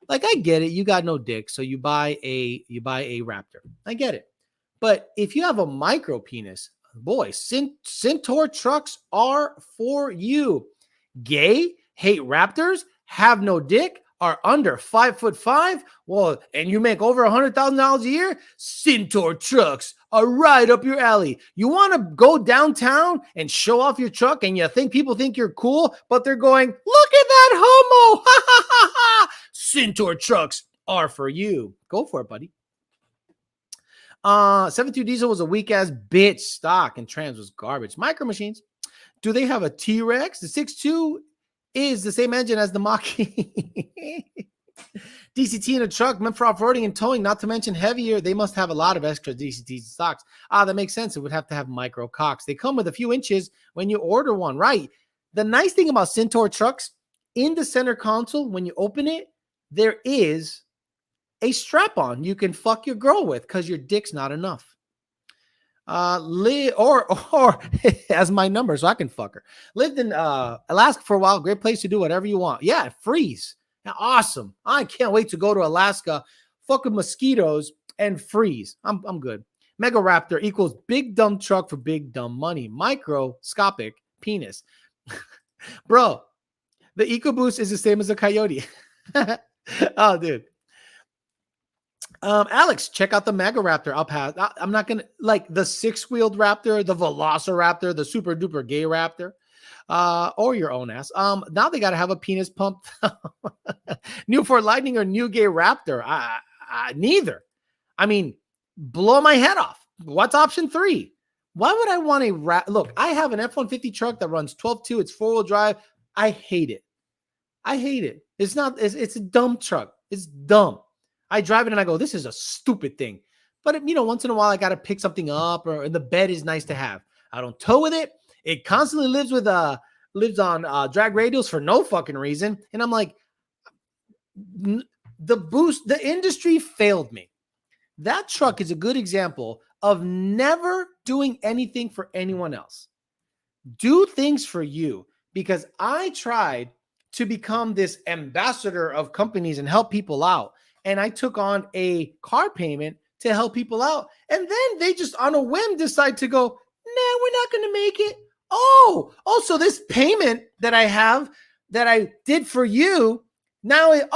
[SPEAKER 3] Like, I get it. You got no dick, so you buy a Raptor. I get it. But if you have a micro penis, boy, Centaur trucks are for you. Gay, hate Raptors, have no dick, are under 5'5". Well, and you make over $100,000 a year. Centaur trucks are right up your alley. You want to go downtown and show off your truck, and you think people think you're cool, but they're going, "Look at that homo!" Centaur trucks R for you. Go for it, buddy. 72 diesel was a weak ass bitch stock, and trans was garbage. Micro Machines, do they have a T-Rex? The 6.2 is the same engine as the Mach-E. DCT in a truck meant for off-roading and towing, not to mention heavier. They must have a lot of extra DCT stocks. That makes sense. It would have to have micro cocks. They come with a few inches when you order one, right? The nice thing about Centaur trucks, in the center console, when you open it, there is a strap-on you can fuck your girl with because your dick's not enough. Or as my number, so I can fuck her. Lived in Alaska for a while. Great place to do whatever you want. Yeah, freeze. Awesome. I can't wait to go to Alaska, fuck with mosquitoes, and freeze. I'm good. Mega Raptor equals big dumb truck for big dumb money. Microscopic penis. Bro, the EcoBoost is the same as a Coyote. Oh, dude. Alex, check out the Mega Raptor. I'll pass. I'm not gonna like the 6-wheeled Raptor, the Velociraptor, the super duper gay Raptor, or your own ass. Now they gotta have a penis pump. New Ford Lightning or new gay Raptor? Neither. I mean, blow my head off. What's option 3? Why would I want a look? I have an F-150 truck that runs 12.2. It's 4-wheel drive. I hate it. I hate it. It's not. It's a dumb truck. It's dumb. I drive it and I go, this is a stupid thing. But, once in a while I got to pick something up, and the bed is nice to have. I don't tow with it. It constantly lives on drag radials for no fucking reason. And I'm like, the industry failed me. That truck is a good example of never doing anything for anyone else. Do things for you, because I tried to become this ambassador of companies and help people out. And I took on a car payment to help people out. And then they just on a whim decide to go, nah, we're not going to make it. So this payment that I have that I did for you, now it,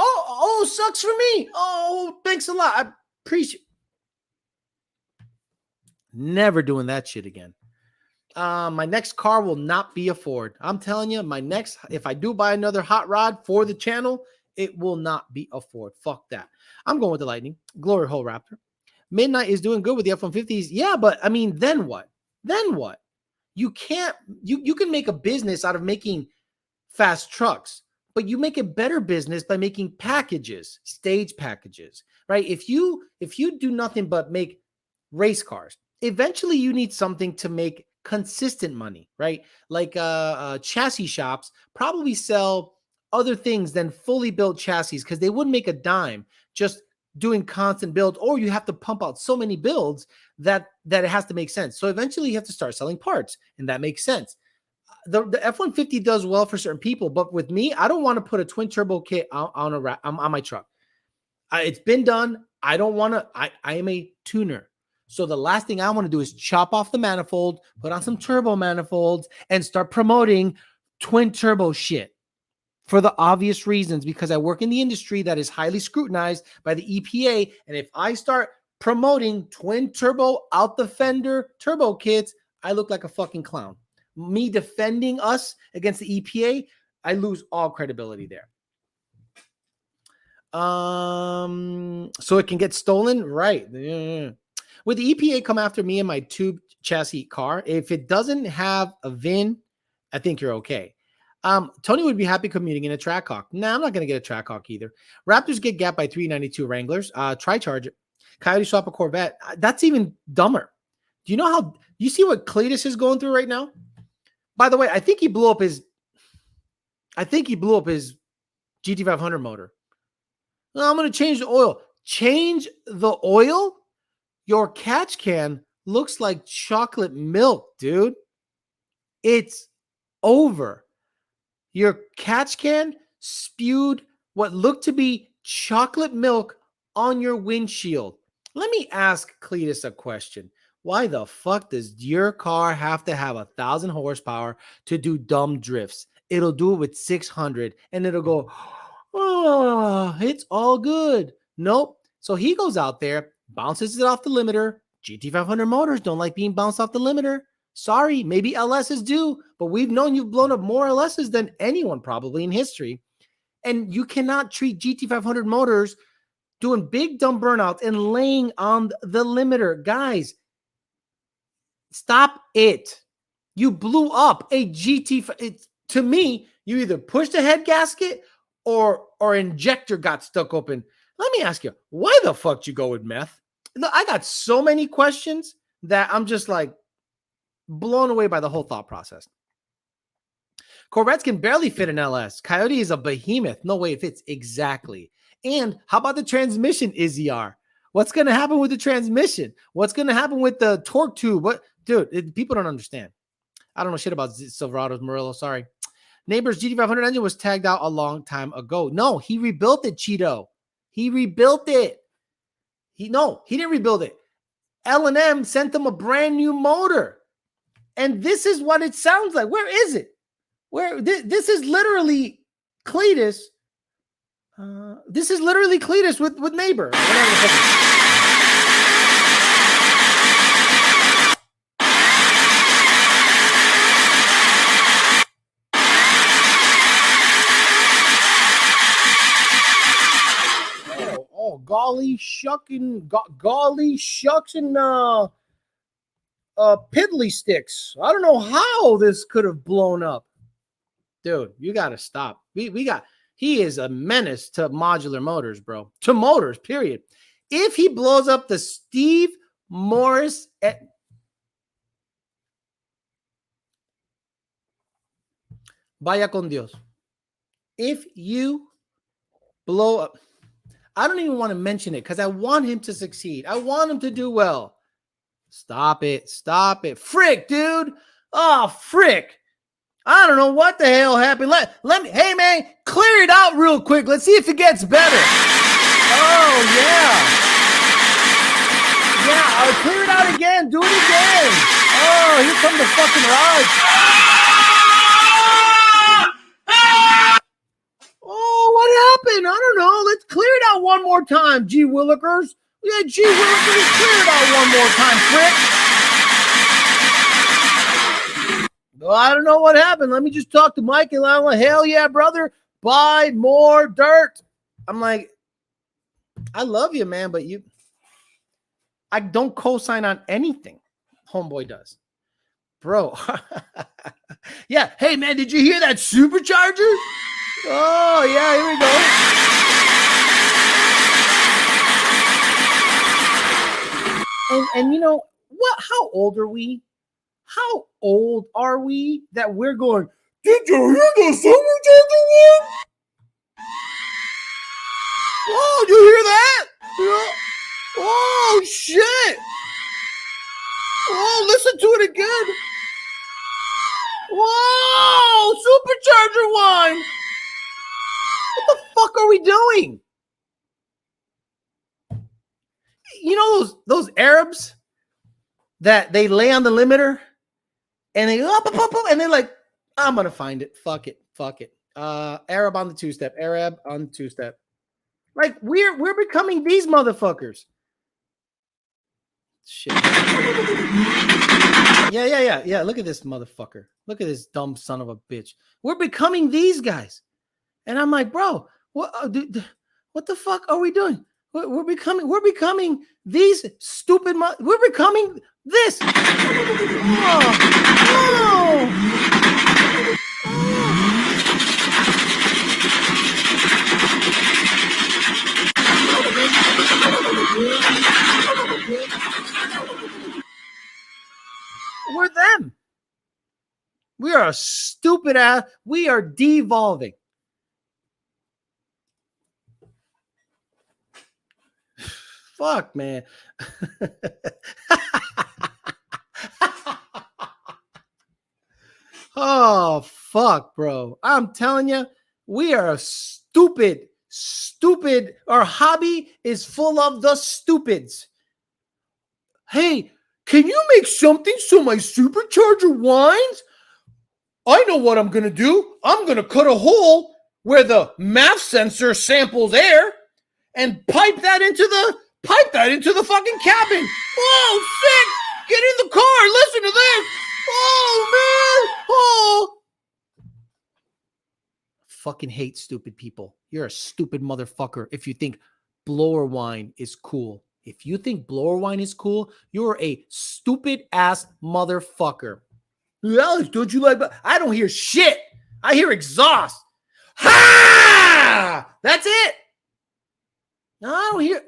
[SPEAKER 3] sucks for me. Oh, thanks a lot. I appreciate. Never doing that shit again. My next car will not be a Ford. I'm telling you, if I do buy another hot rod for the channel, it will not be a Ford. Fuck that. I'm going with the Lightning. Glory hole Raptor. Midnight is doing good with the F-150s. Yeah, but I mean, then what? You can't, you can make a business out of making fast trucks, but you make a better business by making packages, stage packages, right? If you do nothing but make race cars, eventually you need something to make consistent money, right? Like chassis shops probably sell other things than fully built chassis because they wouldn't make a dime just doing constant builds, or you have to pump out so many builds that it has to make sense. So eventually you have to start selling parts, and that makes sense. The F-150 does well for certain people, but with me, I don't want to put a twin turbo kit on my truck. It's been done. I don't want to. I am a tuner. So the last thing I want to do is chop off the manifold, put on some turbo manifolds, and start promoting twin turbo shit. For the obvious reasons, because I work in the industry that is highly scrutinized by the EPA. And if I start promoting twin turbo out the fender turbo kits, I look like a fucking clown. Me defending us against the EPA, I lose all credibility there. So it can get stolen, right? Would the EPA come after me in my tube chassis car? If it doesn't have a VIN, I think you're okay. Tony would be happy commuting in a Trackhawk. Nah, I'm not going to get a Trackhawk either. Raptors get gapped by 392 Wranglers. Tri-Charger. Coyote swap a Corvette. That's even dumber. Do you know you see what Cletus is going through right now? By the way, I think he blew up his GT500 motor. No, I'm going to change the oil. Change the oil? Your catch can looks like chocolate milk, dude. It's over. Your catch can spewed what looked to be chocolate milk on your windshield. Let me ask Cletus a question. Why the fuck does your car have to have 1,000 horsepower to do dumb drifts? It'll do it with 600 and it'll go, oh, it's all good. Nope. So he goes out there, bounces it off the limiter. GT500 motors don't like being bounced off the limiter. Sorry, maybe LSs do, but we've known you've blown up more LSs than anyone probably in history. And you cannot treat GT500 motors doing big dumb burnouts and laying on the limiter. Guys, stop it. You blew up a GT. To me, you either pushed the head gasket or injector got stuck open. Let me ask you, why the fuck did you go with meth? Look, I got so many questions that I'm just like blown away by the whole thought process. Corvettes can barely fit an LS. Coyote is a behemoth. No way it fits. Exactly. And how about the transmission, Izzy R? What's going to happen with the transmission? What's going to happen with the torque tube? What, dude, people don't understand. I don't know shit about Silverados, Murillo. Sorry. Neighbor's GT500 engine was tagged out a long time ago. No, he rebuilt it, Cheeto. He rebuilt it. He didn't rebuild it. L&M sent him a brand new motor. And this is what it sounds like. Where is it? Where this is literally Cletus. This is literally Cletus with neighbor. Golly shucks and piddly sticks. I don't know how this could have blown up. Dude, you got to stop. He is a menace to modular motors, bro. To motors, period. If he blows up the Steve Morris vaya con Dios. If you blow up, I don't even want to mention it because I want him to succeed. I want him to do well. Stop it. Stop it. Frick, dude. Oh, frick. I don't know what the hell happened. Let me, hey man, clear it out real quick. Let's see if it gets better. Oh yeah. Yeah, I'll clear it out again. Do it again. Oh, here come the fucking rods. Oh, what happened? I don't know. Let's clear it out one more time, G Willikers. Yeah, G Willikers, clear it out one more time, frick. Well, I don't know what happened. Let me just talk to Mike and I'm like, hell yeah, brother. Buy more dirt. I'm like, I love you, man, but I don't co-sign on anything homeboy does. Bro. Yeah. Hey, man, did you hear that supercharger? Oh, yeah, here we go. And you know what? How old are we? How old are we that we're going, did you hear the supercharger one? Oh, you hear that? Oh, shit. Oh, listen to it again. Whoa, supercharger one. What the fuck are we doing? You know those Arabs that they lay on the limiter and they and they're like, I'm gonna find it. Fuck it. Arab on the two-step. Arab on the two-step. Like we're becoming these motherfuckers. Shit. Yeah. Look at this motherfucker. Look at this dumb son of a bitch. We're becoming these guys. And I'm like, bro, what the fuck are we doing? We're becoming these stupid. We're becoming this. We're them. We are a stupid ass. We are devolving. Fuck, man. Oh, fuck, bro. I'm telling you, we are stupid. Our hobby is full of the stupids. Hey, can you make something so my supercharger whines? I know what I'm going to do. I'm going to cut a hole where the MAF sensor samples air and pipe that into the fucking cabin. Oh, sick. Get in the car. Listen to this. Oh, man. Oh. Fucking hate stupid people. You're a stupid motherfucker if you think blower wine is cool. If you think blower wine is cool, you're a stupid ass motherfucker. Alex, don't you like? I don't hear shit. I hear exhaust. Ha! That's it. No, I don't hear.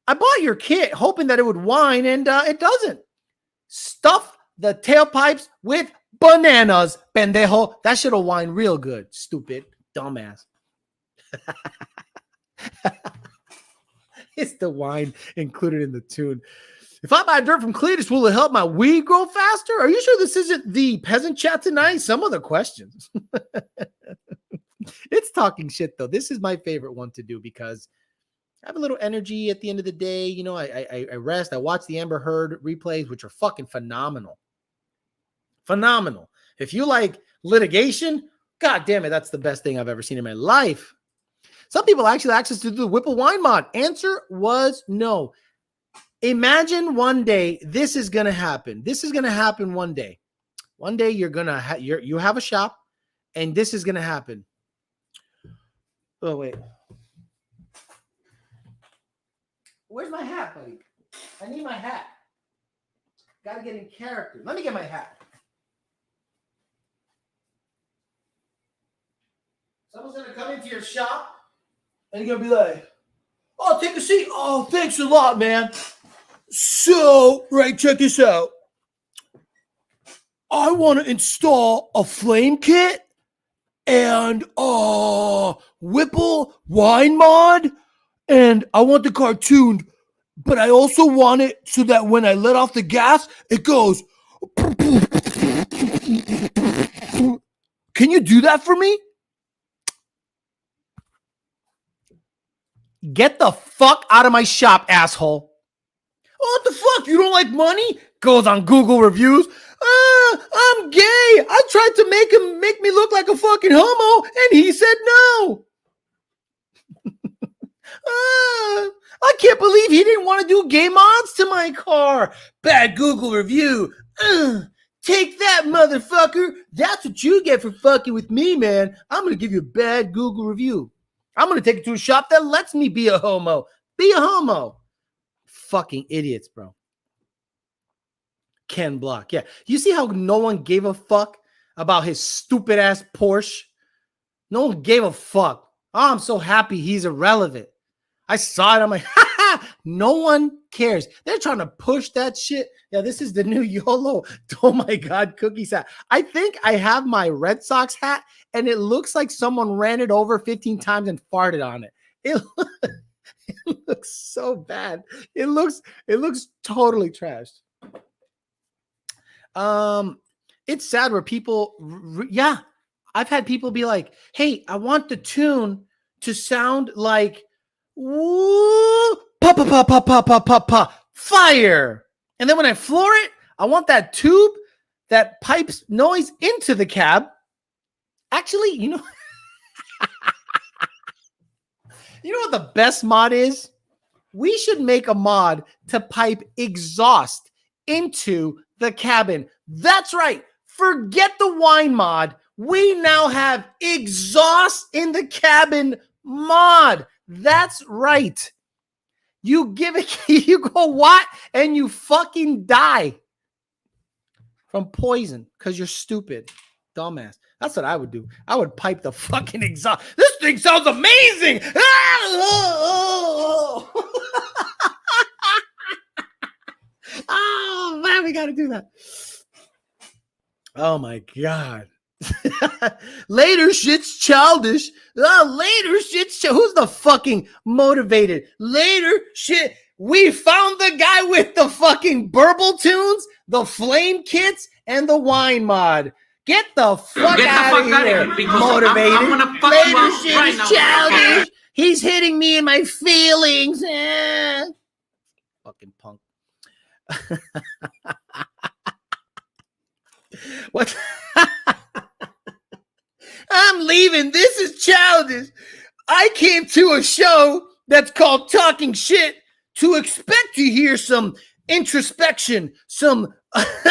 [SPEAKER 3] I bought your kit hoping that it would whine, and it doesn't. Stuff the tailpipes with bananas, pendejo. That shit'll whine real good. Stupid, dumbass. It's the wine included in the tune. If I buy dirt from Cletus, will it help my weed grow faster? Are you sure this isn't the peasant chat tonight? Some other questions. It's talking shit, though. This is my favorite one to do because I have a little energy at the end of the day. I rest. I watch the Amber Heard replays, which are fucking phenomenal. Phenomenal. If you like litigation, God damn it, that's the best thing I've ever seen in my life. Some people actually have access to the Whipple wine mod. Answer was no. Imagine one day this is going to happen. This is going to happen one day. One day you're going to you have a shop and this is going to happen. Oh, wait. Where's my hat, buddy? I need my hat. Got to get in character. Let me get my hat. Someone's going to come into your shop and you're going to be like, oh, take a seat. Oh, thanks a lot, man. So, right, check this out. I want to install a flame kit and Whipple wine mod, and I want the cartoon, but I also want it so that when I let off the gas, it goes. Can you do that for me? Get the fuck out of my shop, asshole. Oh, what the fuck? You don't like money? Goes on Google reviews. I'm gay. I tried to make me look like a fucking homo, and he said no. I can't believe he didn't want to do gay mods to my car. Bad Google review. Take that, motherfucker. That's what you get for fucking with me, man. I'm going to give you a bad Google review. I'm going to take it to a shop that lets me be a homo. Be a homo. Fucking idiots, bro. Ken Block. Yeah. You see how no one gave a fuck about his stupid ass Porsche? No one gave a fuck. Oh, I'm so happy he's irrelevant. I saw it. I'm like, no one cares. They're trying to push that shit. Yeah, this is the new YOLO. Oh my God, cookies hat. I think I have my Red Sox hat, and it looks like someone ran it over 15 times and farted on it. It looks so bad. It looks totally trashed. It's sad where people, I've had people be like, hey, I want the tune to sound like woo, pa pa pa pa pa pa pa pa fire. And then when I floor it, I want that tube that pipes noise into the cab. Actually, you know what the best mod is? We should make a mod to pipe exhaust into the cabin. That's right. Forget the wine mod. We now have exhaust in the cabin mod. That's right. You give it, you go what? And you fucking die from poison because you're stupid. Dumbass. That's what I would do. I would pipe the fucking exhaust. This thing sounds amazing. Oh, man, we got to do that. Oh, my God. Later shit's childish. Later shit's who's the fucking motivated? Later shit. We found the guy with the fucking burble tunes, the flame kits, and the wine mod. Get the fuck out of here, motivated. I'm gonna fuck later you shit right is now, childish. He's hitting me in my feelings. Fucking punk. What? I'm leaving. This is childish. I came to a show that's called Talking Shit to expect to hear some introspection, some I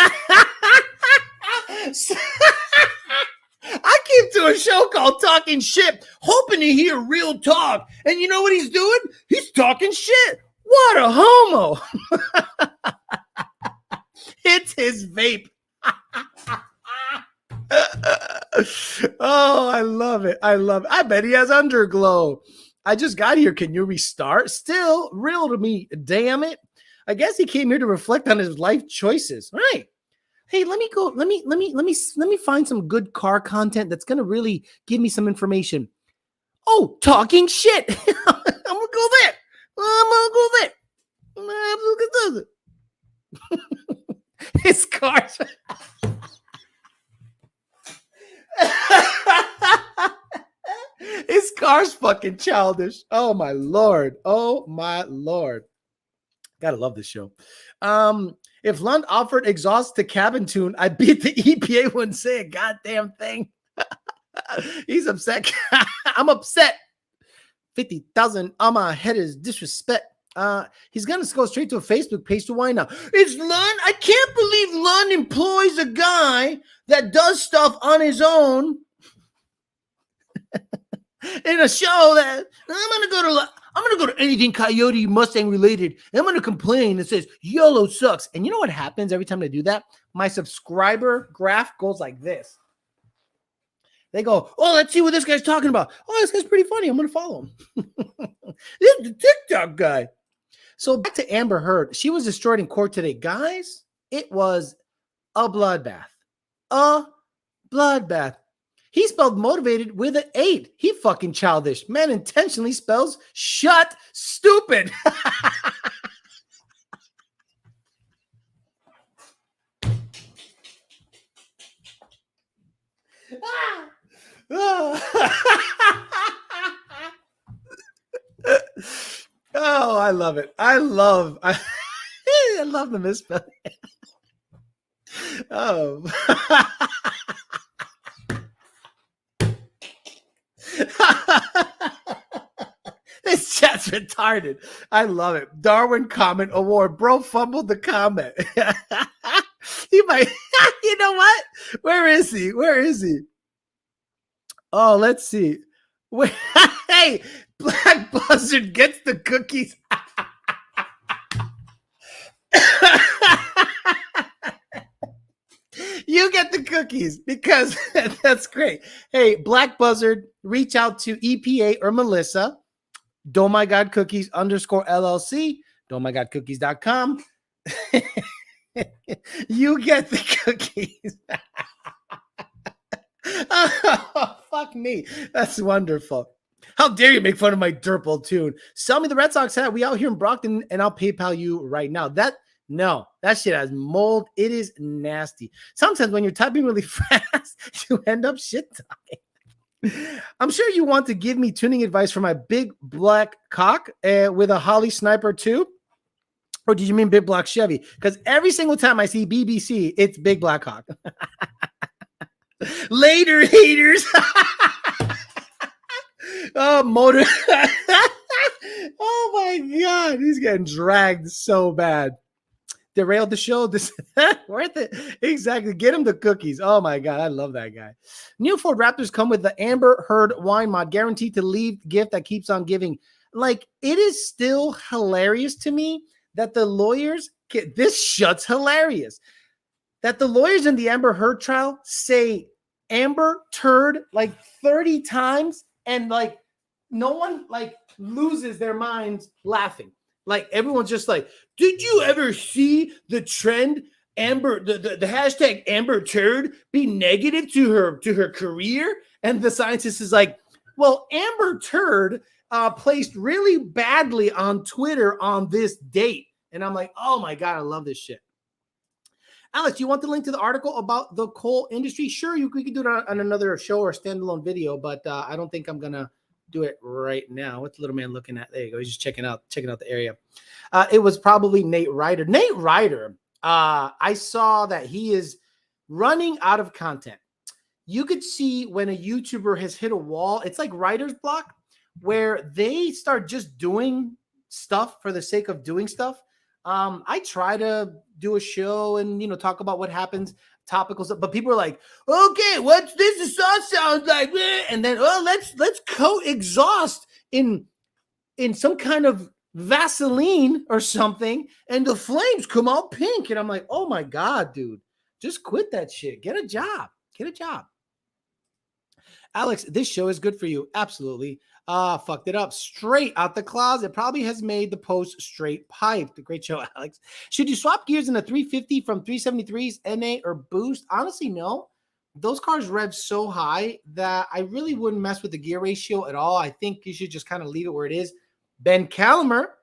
[SPEAKER 3] came to a show called Talking Shit, hoping to hear real talk. And you know what he's doing? He's talking shit. What a homo. It's his vape. Oh, I love it. I love it. I bet he has underglow. I just got here. Can you restart? Still real to me. Damn it. I guess he came here to reflect on his life choices. All right. Hey, let me go. Let me find some good car content that's gonna really give me some information. Oh, talking shit. I'm gonna go there. His car's his car's fucking childish. Oh my lord. Oh my lord. Gotta love this show. If Lund offered exhaust to cabin tune, I beat the EPA wouldn't say a goddamn thing. He's upset. I'm upset. 50,000 on my head is disrespect. He's gonna go straight to a Facebook page to whine now. It's Lund. I can't believe Lund employs a guy that does stuff on his own in a show that I'm gonna go to anything Coyote Mustang related. I'm gonna complain that says YOLO sucks. And you know what happens every time they do that? My subscriber graph goes like this. They go, oh, let's see what this guy's talking about. Oh, this guy's pretty funny. I'm gonna follow him. This is the TikTok guy. So back to Amber Heard. She was destroyed in court today. Guys, it was a bloodbath. A bloodbath. He spelled motivated with an 8. He fucking childish. Man intentionally spells shut stupid. Oh, I love it. I love the misspelling. Oh. This chat's retarded. I love it. Darwin comment award. Bro fumbled the comment. He might, you know what? Where is he? Where is he? Oh, let's see. Hey, Black Buzzard gets the cookies. You get the cookies because that's great. Hey, Black Buzzard, reach out to EPA or Melissa. Don't My God Cookies _LLC. Don'tMyGodCookies.com. You get the cookies. Oh, fuck me. That's wonderful. How dare you make fun of my Derple tune? Sell me the Red Sox hat. We out here in Brockton, and I'll PayPal you right now. That shit has mold. It is nasty. Sometimes when you're typing really fast, you end up shit talking. I'm sure you want to give me tuning advice for my big black cock with a Holly Sniper too. Or did you mean big black Chevy? Because every single time I see BBC, it's big black cock. Later, haters. Oh, motor. Oh my God. He's getting dragged so bad. Derailed the show. This worth it. Exactly. Get him the cookies. Oh my God. I love that guy. New Ford Raptors come with the Amber Heard wine mod, guaranteed to leave gift that keeps on giving. Like, it is still hilarious to me that the lawyers this shit's hilarious. That the lawyers in the Amber Heard trial say Amber turd like 30 times and like no one like loses their minds laughing. Like everyone's just like, did you ever see the trend Amber, the hashtag Amber turd be negative to her career? And the scientist is like, well, Amber turd placed really badly on Twitter on this date. And I'm like, oh my God, I love this shit. Alex, you want the link to the article about the coal industry? Sure, we could do it on another show or standalone video, but I don't think I'm gonna do it right now. What's the little man looking at? There you go. He's just checking out the area. It was probably Nate Ryder. Nate Ryder. I saw that he is running out of content. You could see when a YouTuber has hit a wall. It's like writer's block, where they start just doing stuff for the sake of doing stuff. I try to do a show and talk about what happens. topical stuff. But people are like, okay, what's this? The song sounds like, and then let's coat exhaust in some kind of Vaseline or something, and the flames come out pink. And I'm like, oh my God, dude, just quit that shit. Get a job. Get a job. Alex, this show is good for you. Absolutely. Fucked it up. Straight out the closet. Probably has made the post straight piped. Great show, Alex. Should you swap gears in a 350 from 373s, NA, or boost? Honestly, no. Those cars rev so high that I really wouldn't mess with the gear ratio at all. I think you should just kind of leave it where it is. Ben Calamer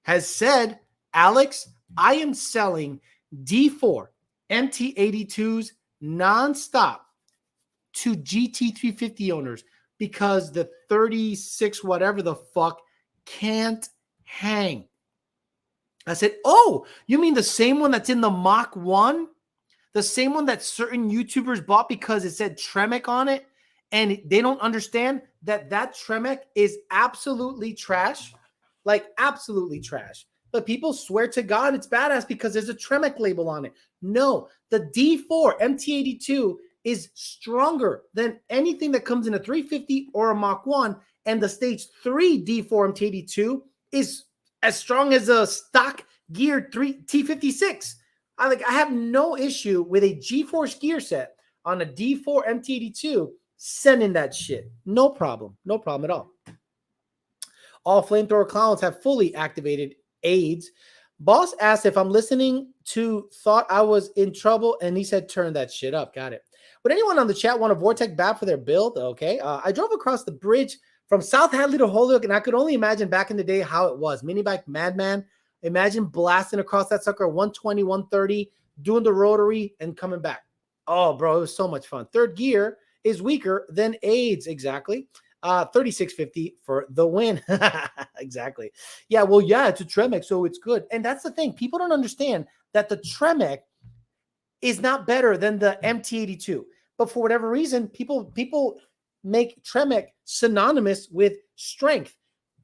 [SPEAKER 3] has said, Alex, I am selling D4 MT82s nonstop to GT350 owners because the 36 whatever the fuck can't hang. I said, oh, you mean the same one that's in the Mach 1? The same one that certain YouTubers bought because it said Tremec on it, and they don't understand that Tremec is absolutely trash, like absolutely trash. But people swear to God it's badass because there's a Tremec label on it. No, the D4 MT82 is stronger than anything that comes in a 350 or a Mach 1, and the Stage 3 D4 MT82 is as strong as a stock geared T56. I have no issue with a G-Force gear set on a D4 MT82 sending that shit. No problem. No problem at all. All flamethrower clowns have fully activated aids. Boss asked if I'm listening to thought I was in trouble, and he said turn that shit up. Got it. Would anyone on the chat want a Vortec bat for their build? Okay. I drove across the bridge from South Hadley to Holyoke, and I could only imagine back in the day how it was. Mini bike madman. Imagine blasting across that sucker 120, 130, doing the rotary, and coming back. Oh, bro, it was so much fun. Third gear is weaker than aids. Exactly. 3650 for the win. Exactly. Yeah, well, yeah, it's a Tremec, so it's good. And that's the thing. People don't understand that the Tremec is not better than the MT82. But for whatever reason, people make Tremec synonymous with strength.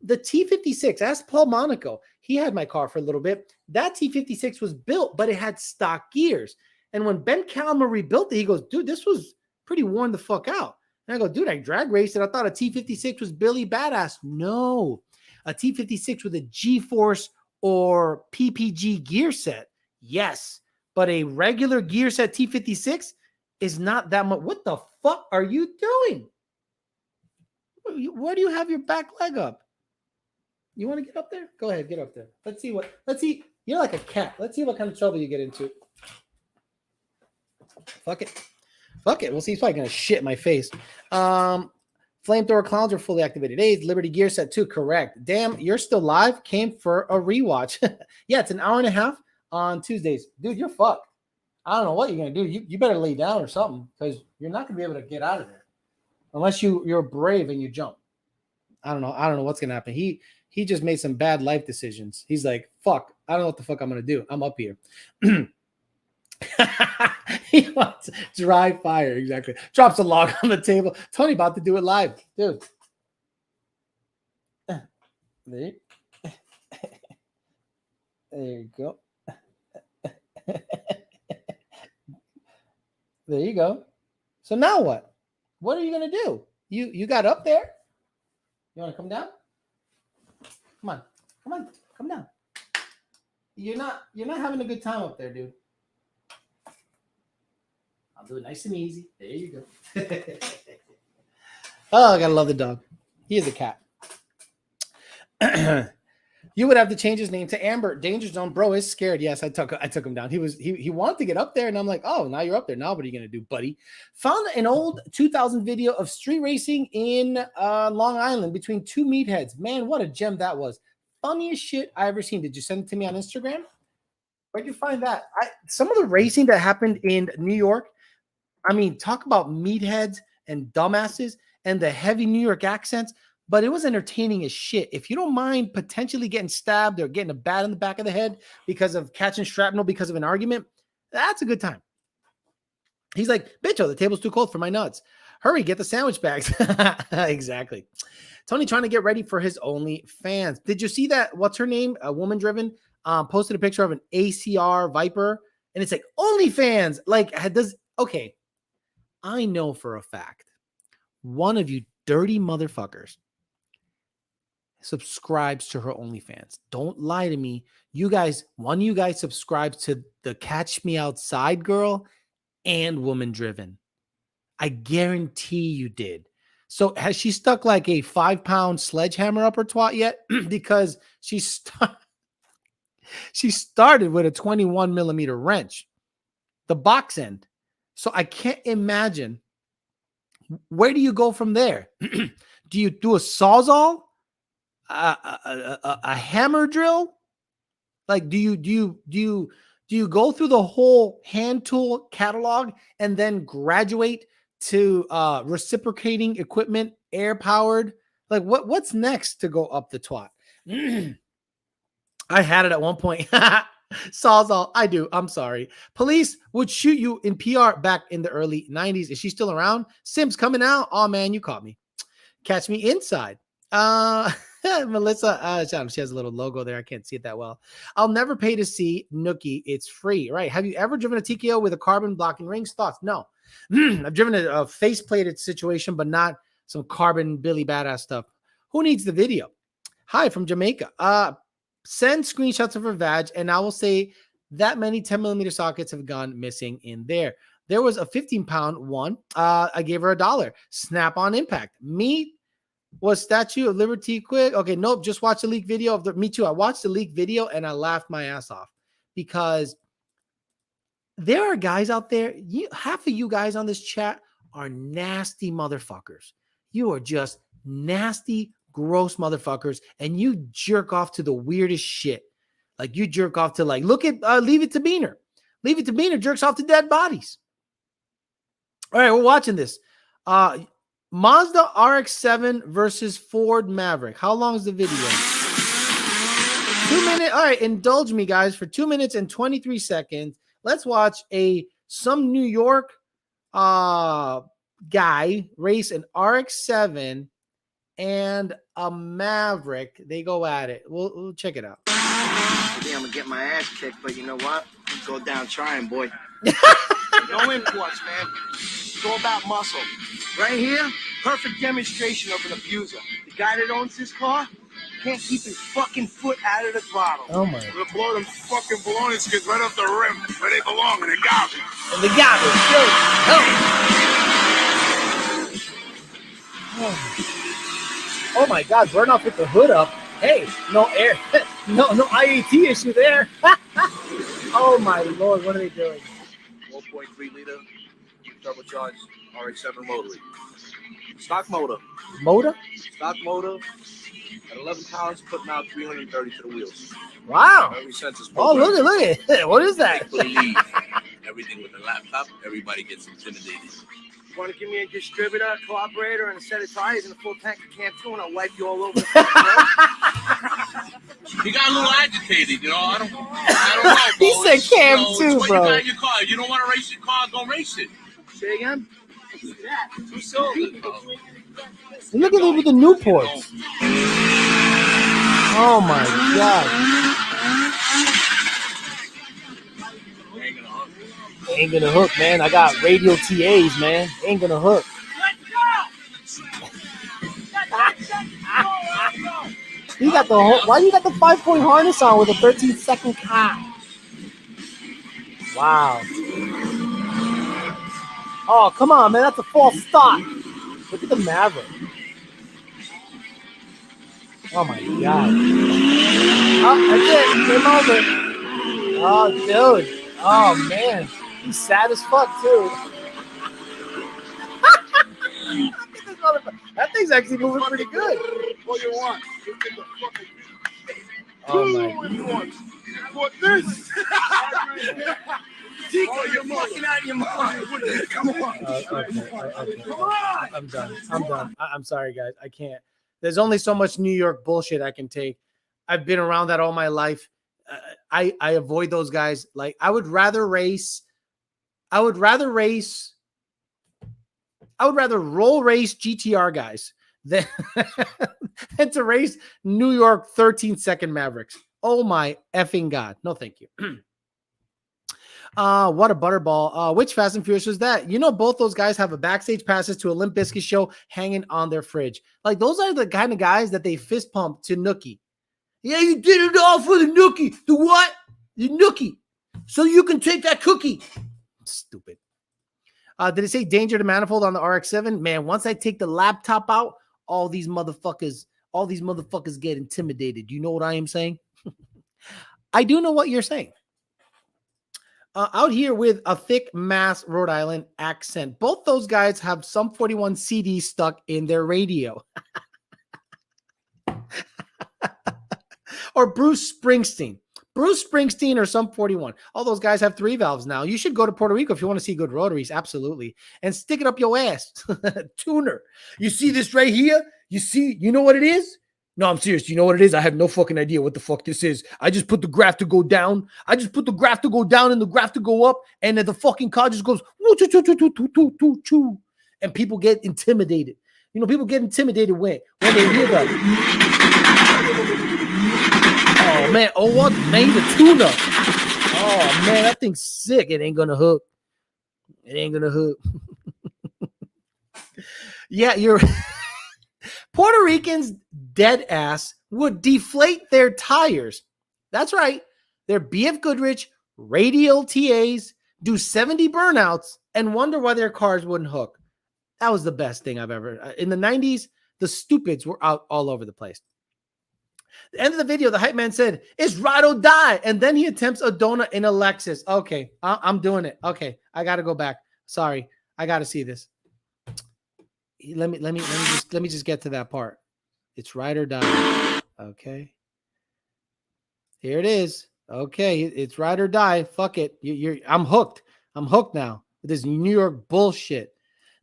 [SPEAKER 3] The T56, ask Paul Monaco. He had my car for a little bit. That T56 was built, but it had stock gears. And when Ben Calamer rebuilt it, he goes, dude, this was pretty worn the fuck out. And I go, dude, I drag raced it. I thought a T56 was Billy Badass. No, a T56 with a G-Force or PPG gear set. Yes, but a regular gear set T56 is not that much. What the fuck are you doing? Why do you have your back leg up? You want to get up there? Go ahead, get up there. Let's see. You're like a cat. Let's see what kind of trouble you get into. Fuck it. We'll see. He's probably going to shit in my face. Flamethrower clowns are fully activated. Aids, Liberty gear set too. Correct. Damn, you're still live. Came for a rewatch. Yeah, it's an hour and a half on Tuesdays. Dude, you're fucked. I don't know what you're going to do. You better lay down or something because you're not going to be able to get out of there unless you're brave and you jump. I don't know what's going to happen. He just made some bad life decisions. He's like, fuck, I don't know what the fuck I'm going to do. I'm up here. He wants dry fire. Exactly. Drops a log on the table. Tony about to do it live. Dude. There you go. There you go. So now what? What are you going to do? You got up there. You want to come down? Come down. You're not having a good time up there, dude. I'll do it nice and easy. There you go. Oh, I gotta love the dog. He is a cat. You would have to change his name to Amber. Danger Zone, bro is scared. Yes, I took him down. He wanted to get up there, and I'm like, oh, now you're up there. Now what are you gonna do, buddy? Found an old 2000 video of street racing in Long Island between two meatheads. Man, what a gem that was. Funniest shit I ever seen. Did you send it to me on Instagram? Where'd you find that? Some of the racing that happened in New York. I mean, talk about meatheads and dumbasses and the heavy New York accents. But it was entertaining as shit. If you don't mind potentially getting stabbed or getting a bat in the back of the head because of catching shrapnel because of an argument, that's a good time. He's like, bitch, the table's too cold for my nuts. Hurry, get the sandwich bags. Exactly. Tony trying to get ready for his OnlyFans. Did you see that? What's her name? A woman driven posted a picture of an ACR Viper. And it's like, OnlyFans. Like, Okay, I know for a fact one of you dirty motherfuckers subscribes to her OnlyFans. Don't lie to me. You guys, one of you guys subscribes to the Catch Me Outside girl and Woman Driven. I guarantee you did. So has she stuck like a 5-pound sledgehammer up her twat yet? Because she started with a 21 millimeter wrench, the box end. So I can't imagine, where do you go from there? Do you do a sawzall, a hammer drill? Like, do you go through the whole hand tool catalog and then graduate to reciprocating equipment, air powered? Like, what's next to go up the twat? I had it at one point. Sawzall, I do. I'm sorry. Police would shoot you in PR back in the early 90s. Is she still around? Sims coming out. Oh man, you caught me. Catch me inside. Melissa, she has a little logo there. I can't see it that well. I'll never pay to see Nookie. It's free, right? Have you ever driven a TKO with a carbon blocking rings? Thoughts? No. I've driven a face plated situation, but not some carbon Billy Badass stuff. Who needs the video? Hi from Jamaica. Send screenshots of her vag, and I will say that many 10 millimeter sockets have gone missing in there. There was a 15-pound one. I gave her $1. Snap on impact. Me was Statue of Liberty quick. Okay, nope. Just watch the leak video of the. Me too. I watched the leak video and I laughed my ass off because there are guys out there. Half of you guys on this chat are nasty motherfuckers. You are just nasty, gross motherfuckers, and you jerk off to the weirdest shit. Like you jerk off to like, look at Leave It to Beaner. Leave It to Beaner jerks off to dead bodies. All right, we're watching this. Mazda RX-7 versus Ford Maverick. How long is the video? 2 minutes. All right, indulge me, guys, for 2 minutes and 23 seconds. Let's watch some New York guy race an RX-7 and a Maverick. They go at it. We'll check it out.
[SPEAKER 2] Today I'm gonna get my ass kicked, but you know what? Go down trying, boy. No imports, man. It's all about muscle. Right here, perfect demonstration of an abuser. The guy that owns this car can't keep his fucking foot out of the throttle.
[SPEAKER 3] Oh my.
[SPEAKER 2] We're gonna blow them fucking baloney skids right off the rim where they belong in the garbage.
[SPEAKER 3] And the garbage. Oh my God, burn off with the hood up. Hey, no air, no IAT issue there. Oh my Lord, what are they doing?
[SPEAKER 2] 1.3 liter turbocharged RX-7 rotary. Stock motor.
[SPEAKER 3] Motor?
[SPEAKER 2] Stock motor at 11 pounds, putting out 330 to the wheels.
[SPEAKER 3] Wow.
[SPEAKER 2] Every sense
[SPEAKER 3] Oh, look at it. What is that?
[SPEAKER 4] Believe everything with a laptop, everybody gets intimidated.
[SPEAKER 2] You want to give me a distributor, a carburetor, and a set of tires and a full tank of Camp 2, and I'll wipe you all over the place.
[SPEAKER 4] He got a little agitated, you know. I don't know.
[SPEAKER 3] He
[SPEAKER 4] Bro.
[SPEAKER 3] said Cam
[SPEAKER 4] It's,
[SPEAKER 3] too,
[SPEAKER 4] what
[SPEAKER 3] bro.
[SPEAKER 4] You got in your car. You don't want to race your car, go race it.
[SPEAKER 2] Say again? Too sold.
[SPEAKER 3] Look at it with the Newports. Oh my God. Ain't gonna hook, man. I got radial TAs, man. Ain't gonna hook. You got the whole, why you got the 5-point harness on with a 13-second cock? Wow. Oh, come on, man. That's a false start. Look at the Maverick. Oh my God. Oh, that's it. Game over. Oh, dude. Oh man. He's sad as fuck too. That thing's actually moving pretty good.
[SPEAKER 2] What do you want?
[SPEAKER 3] Oh my.
[SPEAKER 2] What do you want? What this? You're fucking out of your mind. Come on.
[SPEAKER 3] Okay. I'm done. I'm sorry, guys. I can't. There's only so much New York bullshit I can take. I've been around that all my life. I avoid those guys. Like I would rather roll race GTR guys than, than to race New York 13-second Mavericks. Oh my effing God. No, thank you. What a butterball. Which Fast and Furious was that? You know, both those guys have a backstage passes to a Limp Bizkit show hanging on their fridge. Like, those are the kind of guys that they fist pump to Nookie. Yeah, you did it all for the Nookie. The what? The Nookie. So you can take that cookie. Stupid. Did it say danger to manifold on the RX-7? Man, once I take the laptop out, all these motherfuckers get intimidated. You know what I am saying? I do know what you're saying. Out here with a thick Mass Rhode Island accent. Both those guys have some 41 CDs stuck in their radio. Or Bruce Springsteen. Bruce Springsteen or some 41. All those guys have 3 valves now. You should go to Puerto Rico if you want to see good rotaries. Absolutely. And stick it up your ass. Tuner. You see this right here? You know what it is? No, I'm serious. You know what it is? I have no fucking idea what the fuck this is. I just put the graph to go down. I just put the graph to go down and the graph to go up. And then the fucking car just goes, and people get intimidated. You know, people get intimidated when they hear that. Oh, man. Oh, what? Man, he's a tuner. Oh, man, that thing's sick. It ain't going to hook. It ain't going to hook. Yeah, you're... Puerto Ricans, dead ass, would deflate their tires. That's right. Their BF Goodrich radial TAs do 70 burnouts and wonder why their cars wouldn't hook. That was the best thing I've ever... In the 90s, the stupids were out all over the place. The end of the video, the hype man said, it's ride or die. And then he attempts a donut in a Lexus. Okay, I'm doing it. Okay, I got to go back. Sorry, I got to see this. Let me just get to that part. It's ride or die. Okay. Here it is. Okay, it's ride or die. Fuck it. I'm hooked. I'm hooked now. This New York bullshit.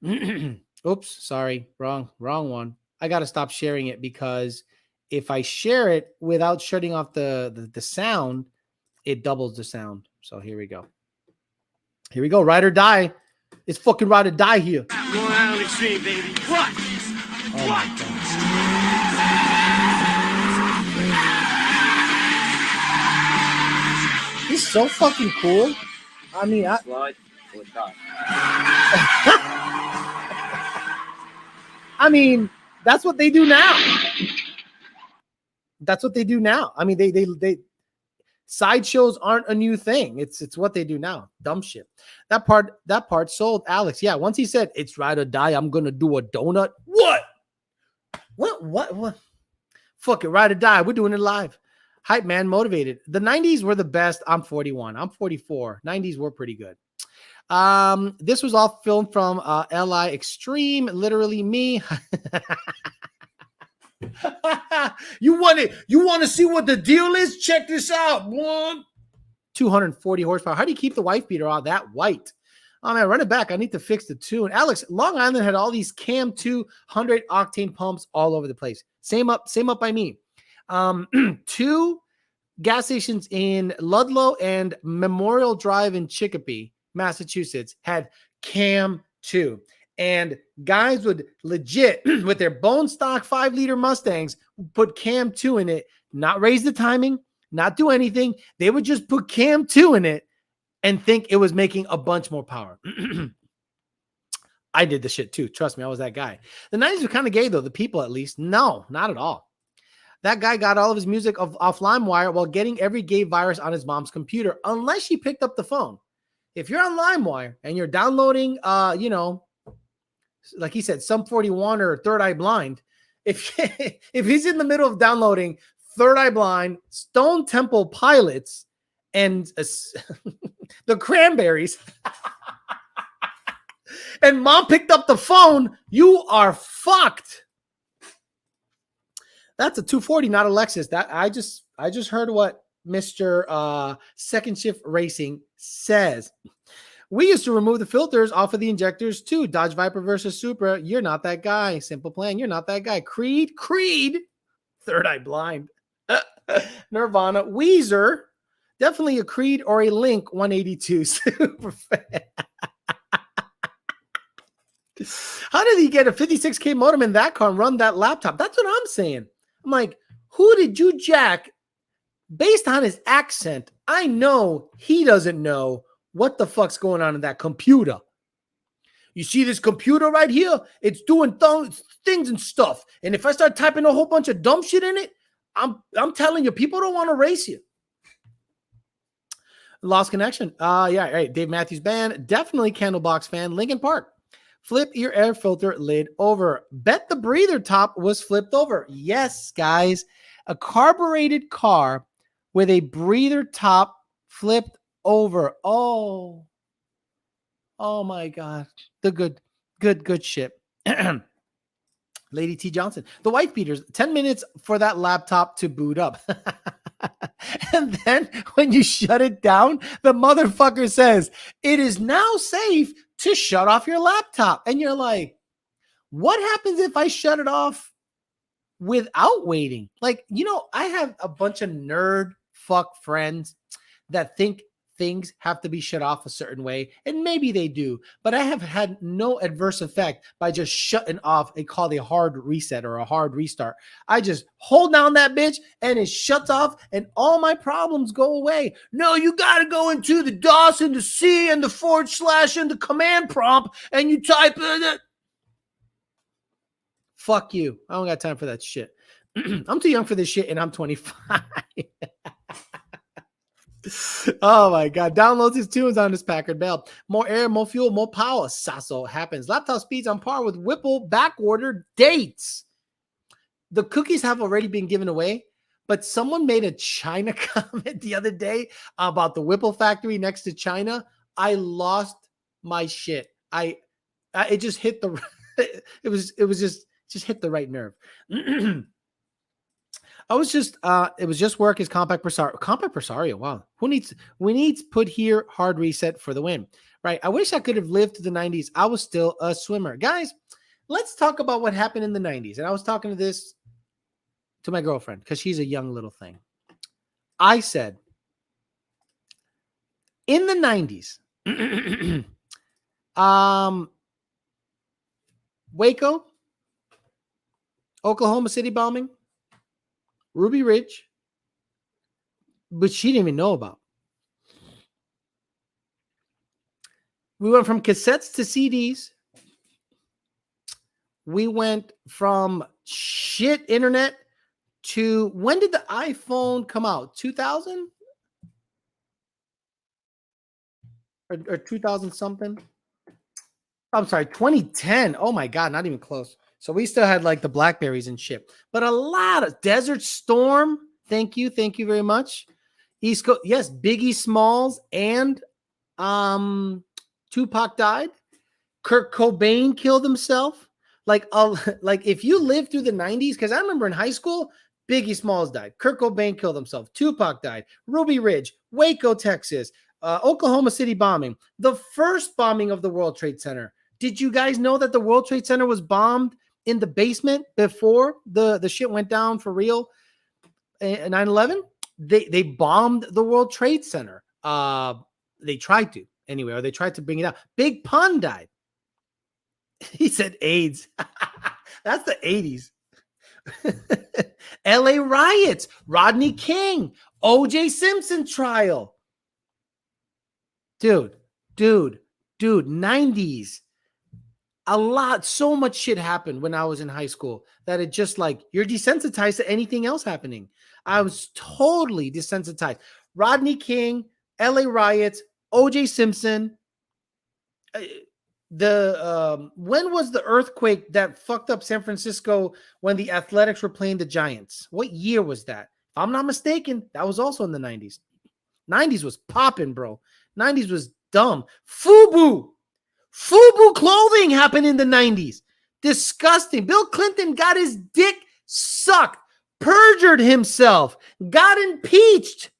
[SPEAKER 3] Oops, sorry. Wrong one. I got to stop sharing it because if I share it without shutting off the sound, it doubles the sound. So here we go. Here we go. Ride or die. It's fucking ride or die here.
[SPEAKER 2] Going out on the extreme, baby. What?
[SPEAKER 3] Oh my God. He's so fucking cool. I mean, I mean, that's what they do now. That's what they do now. I mean, they sideshows aren't a new thing. It's what they do now. Dumb shit. That part sold Alex. Yeah, once he said it's ride or die, I'm gonna do a donut. What? Fuck it, ride or die. We're doing it live. Hype man motivated. The 90s were the best. I'm 41. I'm 44. 90s were pretty good. This was all filmed from LI Extreme. Literally me. You want to see what the deal is? Check this out. 240 horsepower. How do you keep the wife beater on that white? Oh man, run it back. I need to fix the tune. Alex, Long Island had all these Cam 2 100 octane pumps all over the place. Same up by me. 2 gas stations in Ludlow and Memorial Drive in Chicopee, Massachusetts had Cam 2. And guys would legit, with their bone stock 5-liter Mustangs, put Cam 2 in it, not raise the timing, not do anything. They would just put Cam 2 in it and think it was making a bunch more power. I did the shit too. Trust me, I was that guy. The 90s were kind of gay, though. The people, at least. No, not at all. That guy got all of his music off LimeWire while getting every gay virus on his mom's computer, unless she picked up the phone. If you're on LimeWire and you're downloading, like he said, Sum 41 or Third Eye Blind, if he's in the middle of downloading Third Eye Blind, Stone Temple Pilots, and the Cranberries, and mom picked up the phone, you are fucked. That's a 240, not a Lexus. That I just heard what Mr. Second Shift Racing says. We used to remove the filters off of the injectors too. Dodge Viper versus Supra. You're not that guy. Simple Plan. You're not that guy. Creed. Third Eye Blind. Nirvana. Weezer. Definitely a Creed or a Link 182 super fan. How did he get a 56K modem in that car and run that laptop? That's what I'm saying. I'm like, who did you jack? Based on his accent, I know he doesn't know what the fuck's going on in that computer? You see this computer right here? It's doing things and stuff. And if I start typing a whole bunch of dumb shit in it, I'm telling you, people don't want to race you. Lost connection. Yeah, right. Dave Matthews Band. Definitely Candlebox fan. Lincoln Park. Flip your air filter lid over. Bet the breather top was flipped over. Yes, guys. A carbureted car with a breather top flipped over. Oh my God. The good shit. Lady T Johnson. The wife beaters. 10 minutes for that laptop to boot up. And then when you shut it down, the motherfucker says, it is now safe to shut off your laptop. And you're like, what happens if I shut it off without waiting? Like, I have a bunch of nerd fuck friends that think things have to be shut off a certain way, and maybe they do, but I have had no adverse effect by just shutting off called a hard reset or a hard restart. I just hold down that bitch and it shuts off and all my problems go away. No, you got to go into the DOS and the C and the / and the command prompt and you type it. Fuck you. I don't got time for that shit. I'm too young for this shit and I'm 25. Oh my God. Downloads his tunes on this Packard Bell. More air, more fuel, more power. Sasso happens. Laptop speeds on par with Whipple backorder dates. The cookies have already been given away, but someone made a China comment the other day about the Whipple factory next to China. I lost my shit. It just hit the it was just hit the right nerve. It was just work as Compact Presario. Wow. We need to put here hard reset for the win, right? I wish I could have lived through the 90s. I was still a swimmer. Guys, let's talk about what happened in the 90s. And I was talking to my girlfriend because she's a young little thing. I said, in the 90s, Waco, Oklahoma City bombing, Ruby Ridge, but she didn't even know about. We went from cassettes to CDs. We went from shit internet to, when did the iPhone come out? 2000? Or 2000 something? I'm sorry, 2010. Oh my God, not even close. So we still had like the Blackberries and shit, but a lot of Desert Storm. Thank you very much. East Coast, yes, Biggie Smalls and Tupac died. Kurt Cobain killed himself. Like if you lived through the 90s, because I remember in high school, Biggie Smalls died. Kurt Cobain killed himself. Tupac died. Ruby Ridge, Waco, Texas, Oklahoma City bombing, the first bombing of the World Trade Center. Did you guys know that the World Trade Center was bombed in the basement before the shit went down for real? 9/11, they bombed the World Trade Center. They tried to anyway, or they tried to bring it out. Big Pun died. He said AIDS. That's the 80s. LA riots, Rodney King, OJ Simpson trial. Dude, 90s. So much shit happened when I was in high school that it just like, you're desensitized to anything else happening. I was totally desensitized. Rodney King, LA riots, OJ Simpson. When was the earthquake that fucked up San Francisco when the Athletics were playing the Giants? What year was that? If I'm not mistaken, that was also in the 90s. 90s was popping, bro. 90s was dumb. FUBU clothing happened in the 90s. Disgusting. Bill Clinton got his dick sucked, perjured himself, got impeached.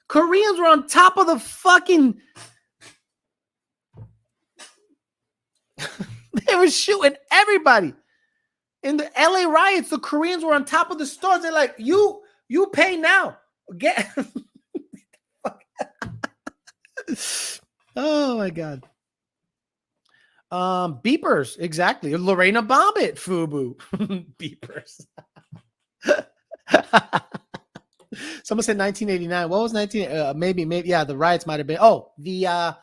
[SPEAKER 3] Koreans were on top of the fucking... They were shooting everybody. In the LA riots, the Koreans were on top of the stores. They're like, you pay now. Get... Oh my God. Beepers, exactly. Lorena Bobbitt, FUBU. Beepers. Someone said 1989. What was 19? Maybe. Yeah, the riots might have been. Oh, the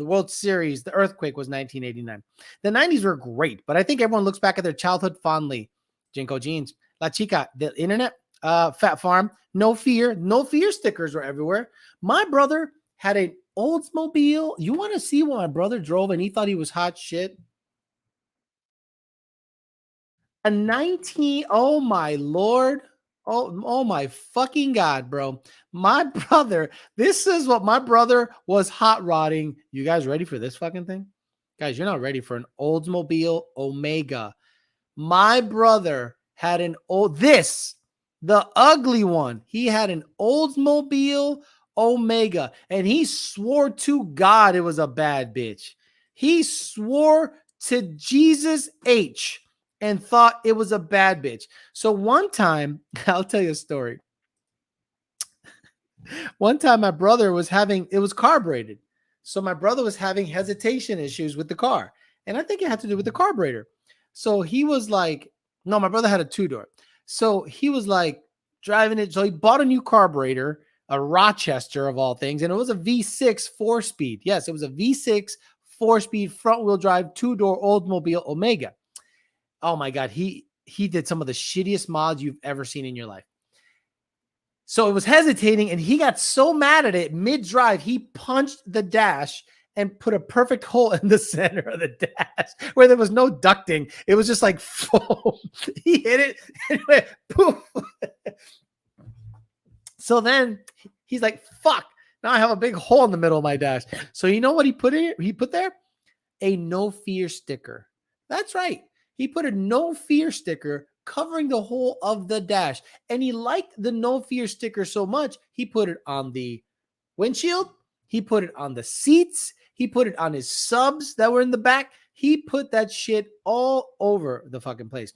[SPEAKER 3] World Series, the earthquake was 1989. The 90s were great, but I think everyone looks back at their childhood fondly. Jinko Jeans, La Chica, the internet, Fat Farm, no fear stickers were everywhere. My brother had an Oldsmobile. You want to see what my brother drove and he thought he was hot shit? A 19, oh my Lord. Oh my fucking God, bro. My brother, this is what my brother was hot rodding. You guys ready for this fucking thing? Guys, you're not ready for an Oldsmobile Omega. My brother had the ugly one. He had an Oldsmobile Omega, and he swore to God it was a bad bitch. He swore to Jesus H and thought it was a bad bitch. So one time, I'll tell you a story. One time my brother was it was carbureted. So my brother was having hesitation issues with the car. And I think it had to do with the carburetor. So he was like, no, my brother had a 2-door. So he was like driving it. So he bought a new carburetor, a Rochester of all things. And it was a V6 4-speed. Yes, it was a V6 4-speed front wheel drive 2-door Oldsmobile Omega. Oh my God. He did some of the shittiest mods you've ever seen in your life. So it was hesitating and he got so mad at it mid-drive, he punched the dash and put a perfect hole in the center of the dash where there was no ducting. It was just like foam. He hit it and it went poof. So then he's like, fuck, now I have a big hole in the middle of my dash. So you know what he put in? He put there a no fear sticker. That's right. He put a no fear sticker covering the whole of the dash. And he liked the no fear sticker so much, he put it on the windshield. He put it on the seats. He put it on his subs that were in the back. He put that shit all over the fucking place.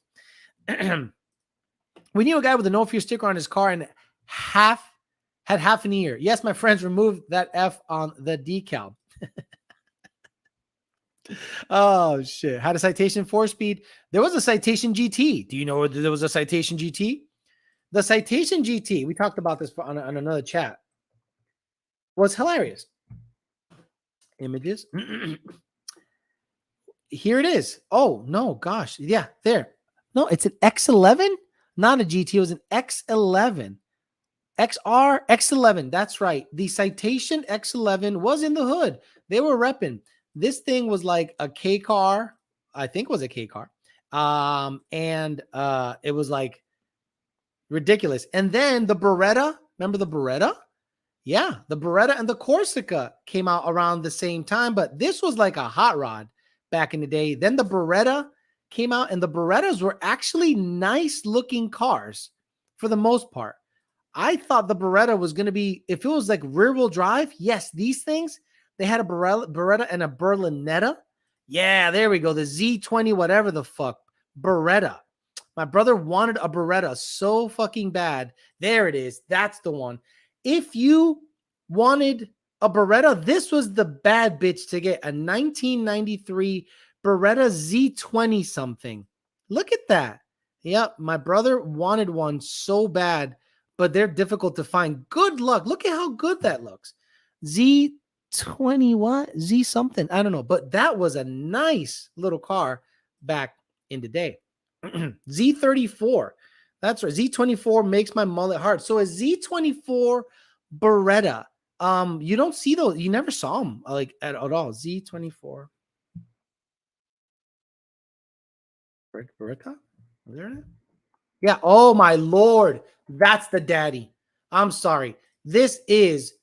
[SPEAKER 3] We knew a guy with a no fear sticker on his car and had half an ear. Yes, my friends, removed that F on the decal. Oh shit. Had a Citation 4-speed. There was a Citation GT. Do you know there was a Citation GT? The Citation GT, we talked about this on another chat, was hilarious. Images. Here it is. Oh no, gosh. Yeah, there. No, it's an X11, not a GT. It was an X11. XR, X11. That's right. The Citation X11 was in the hood. They were repping. This thing was like a K car. I think it was a K car. And it was like ridiculous. And then the Beretta, remember the Beretta? Yeah, the Beretta and the Corsica came out around the same time, but this was like a hot rod back in the day. Then the Beretta came out, and the Berettas were actually nice looking cars for the most part. I thought the Beretta was going to be, if it was like rear wheel drive, yes, these things, they had a Beretta and a Berlinetta. Yeah, there we go. The Z20, whatever the fuck, Beretta. My brother wanted a Beretta so fucking bad. There it is. That's the one. If you wanted a Beretta, this was the bad bitch to get. A 1993 Beretta Z20 something. Look at that. Yep, my brother wanted one so bad, but they're difficult to find. Good luck. Look at how good that looks. Z20 what? Z something. I don't know, but that was a nice little car back in the day. Z34. That's right. Z24 makes my mullet hard. So a Z24 Beretta. You don't see those. You never saw them like at all. Z24. Beretta? Is there that? Yeah. Oh my Lord. That's the daddy. I'm sorry. This is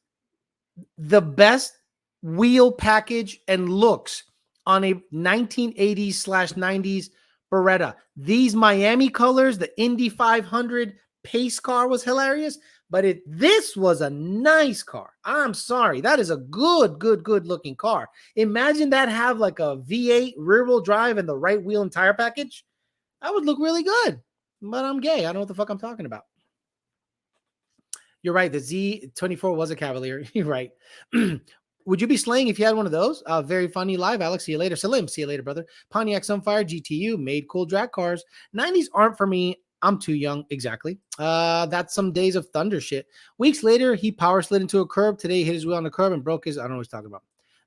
[SPEAKER 3] the best wheel package and looks on a 1980s/90s Beretta. These Miami colors, the Indy 500 pace car was hilarious, but this was a nice car. I'm sorry. That is a good looking car. Imagine that have like a V8 rear wheel drive and the right wheel and tire package. That would look really good, but I'm gay. I don't know what the fuck I'm talking about. You're right. The Z24 was a Cavalier. You're right. Would you be slaying if you had one of those? Very funny live, Alex. See you later. Salim. See you later, brother. Pontiac Sunfire GTU made cool drag cars. 90s aren't for me. I'm too young. Exactly. That's some days of thunder shit. Weeks later, he power slid into a curb. Today, he hit his wheel on the curb and broke his. I don't know what he's talking about.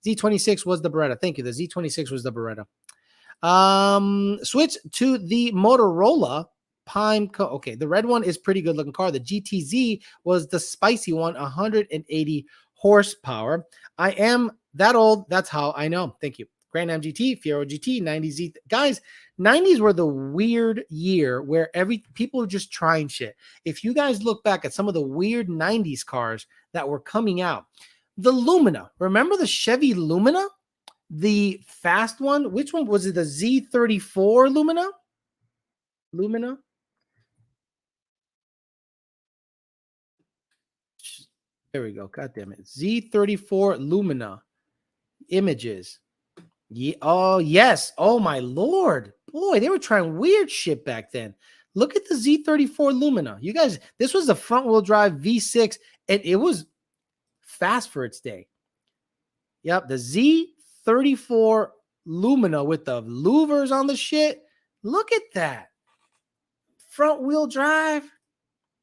[SPEAKER 3] Z26 was the Beretta. Thank you. The Z26 was the Beretta. Switch to the Motorola Pine. Okay, the red one is pretty good looking car. The GTZ was the spicy one, 180 horsepower. I am that old. That's how I know. Thank you. Grand Am GT, Fiero GT, 90Z. Guys, 90s were the weird year where people were just trying shit. If you guys look back at some of the weird 90s cars that were coming out, the Lumina. Remember the Chevy Lumina? The fast one? Which one was it? The Z34 Lumina? Lumina? There we go. God damn it. Z34 Lumina images. Yeah. Oh, yes. Oh, my Lord. Boy, they were trying weird shit back then. Look at the Z34 Lumina. You guys, this was a front wheel drive V6, and it was fast for its day. Yep. The Z34 Lumina with the louvers on the shit. Look at that. Front wheel drive.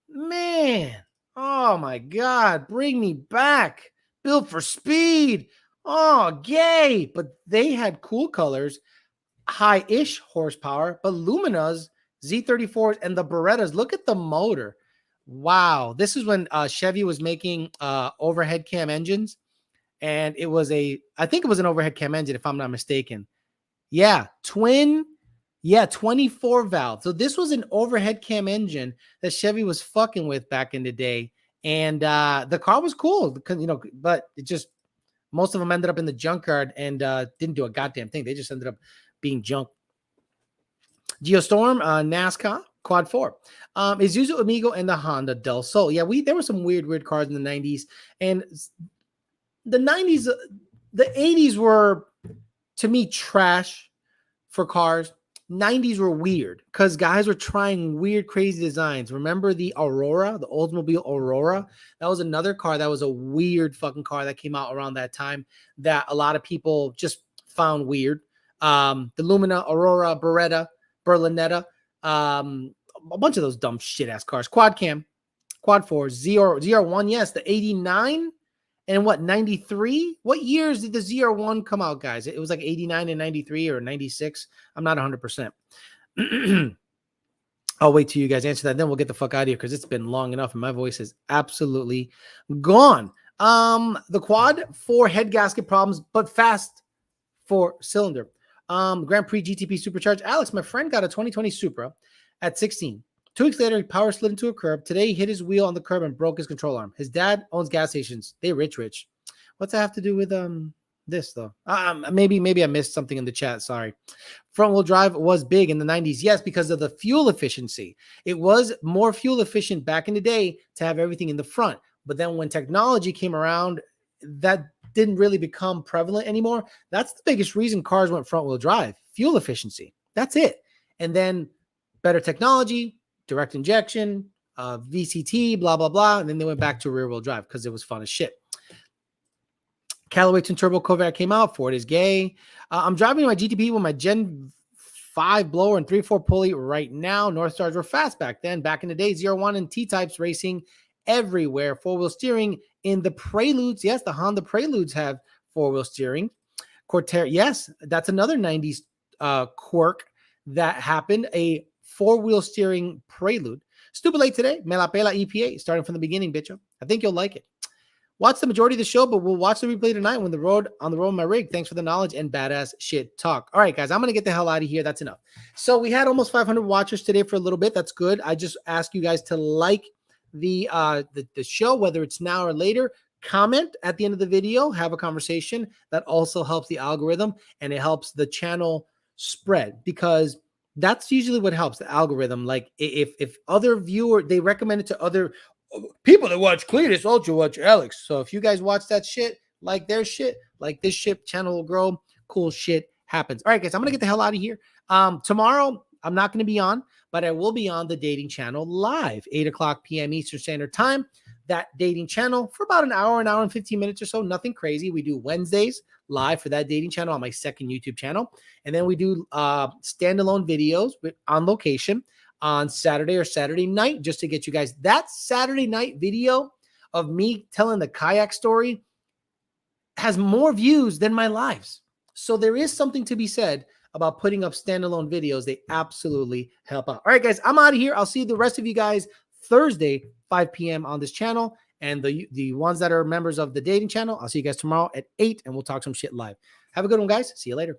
[SPEAKER 3] Man. Oh, my God. Bring me back. Built for speed. Oh, gay. But they had cool colors, high-ish horsepower, but Luminas, Z34s, and the Berettas, look at the motor. Wow. This is when Chevy was making overhead cam engines, and I think it was an overhead cam engine, if I'm not mistaken. Yeah, 24 valve. So this was an overhead cam engine that Chevy was fucking with back in the day, and the car was cool, because, but it just, most of them ended up in the junkyard and didn't do a goddamn thing. They just ended up being junk. Geostorm, NASCAR, Quad 4. Isuzu Amigo and the Honda Del Sol. Yeah, there were some weird cars in the 90s. And the 90s, the 80s were, to me, trash for cars. 90s were weird because guys were trying weird, crazy designs. Remember the Aurora, the Oldsmobile Aurora? That was another car that was a weird fucking car that came out around that time that a lot of people just found weird. The Lumina, Aurora, Beretta, Berlinetta, a bunch of those dumb shit ass cars. Quad cam, Quad 4, ZR1, yes, the 89 and what, 93? What years did the ZR1 come out, guys? It was like 89 and 93 or 96. I'm not 100%. I'll wait till you guys answer that. Then we'll get the fuck out of here because it's been long enough and my voice is absolutely gone. The Quad 4 head gasket problems, but fast 4 cylinder. Grand Prix GTP Supercharged. Alex, my friend, got a 2020 Supra at 16. 2 weeks later, he power slid into a curb. Today, he hit his wheel on the curb and broke his control arm. His dad owns gas stations. They rich. What's that have to do with this, though? Maybe I missed something in the chat. Sorry. Front wheel drive was big in the 90s. Yes, because of the fuel efficiency. It was more fuel efficient back in the day to have everything in the front. But then when technology came around, that didn't really become prevalent anymore. That's the biggest reason cars went front wheel drive. Fuel efficiency. That's it. And then better technology, direct injection, VCT, blah, blah, blah. And then they went back to rear wheel drive because it was fun as shit. Callaway Twin Turbo Corvette came out. Ford is gay. I'm driving my GTP with my Gen 5 blower and 3.4 pulley right now. North Stars were fast back then. Back in the day, 01 and T-types racing everywhere. 4-wheel steering in the Preludes. Yes, the Honda Preludes have 4-wheel steering. Corsair, yes, that's another 90s quirk that happened. A 4-wheel steering Prelude. Stupid late today. Me la pela EPA. Starting from the beginning, bitch. I think you'll like it. Watch the majority of the show, but we'll watch the replay tonight on the road with my rig. Thanks for the knowledge and badass shit talk. All right, guys, I'm going to get the hell out of here. That's enough. So we had almost 500 watchers today for a little bit. That's good. I just ask you guys to like the show, whether it's now or later. Comment at the end of the video. Have a conversation. That also helps the algorithm, and it helps the channel spread, because that's usually what helps the algorithm. Like if other viewer, they recommend it to other people that watch Cletus, Ultra watch Alex. So if you guys watch that shit, like their shit, like this shit, channel will grow. Cool shit happens. All right, guys, I'm going to get the hell out of here. Tomorrow, I'm not going to be on, but I will be on the dating channel live, 8:00 p.m. Eastern Standard Time. That dating channel for about an hour and 15 minutes or so. Nothing crazy. We do Wednesdays live for that dating channel on my second YouTube channel. And then we do standalone videos on location on Saturday or Saturday night, just to get you guys that Saturday night video of me telling the kayak story has more views than my lives. So there is something to be said about putting up standalone videos. They absolutely help out. All right, guys, I'm out of here. I'll see the rest of you guys Thursday, 5 p.m. on this channel. And the ones that are members of the dating channel, I'll see you guys tomorrow at 8, and we'll talk some shit live. Have a good one, guys. See you later.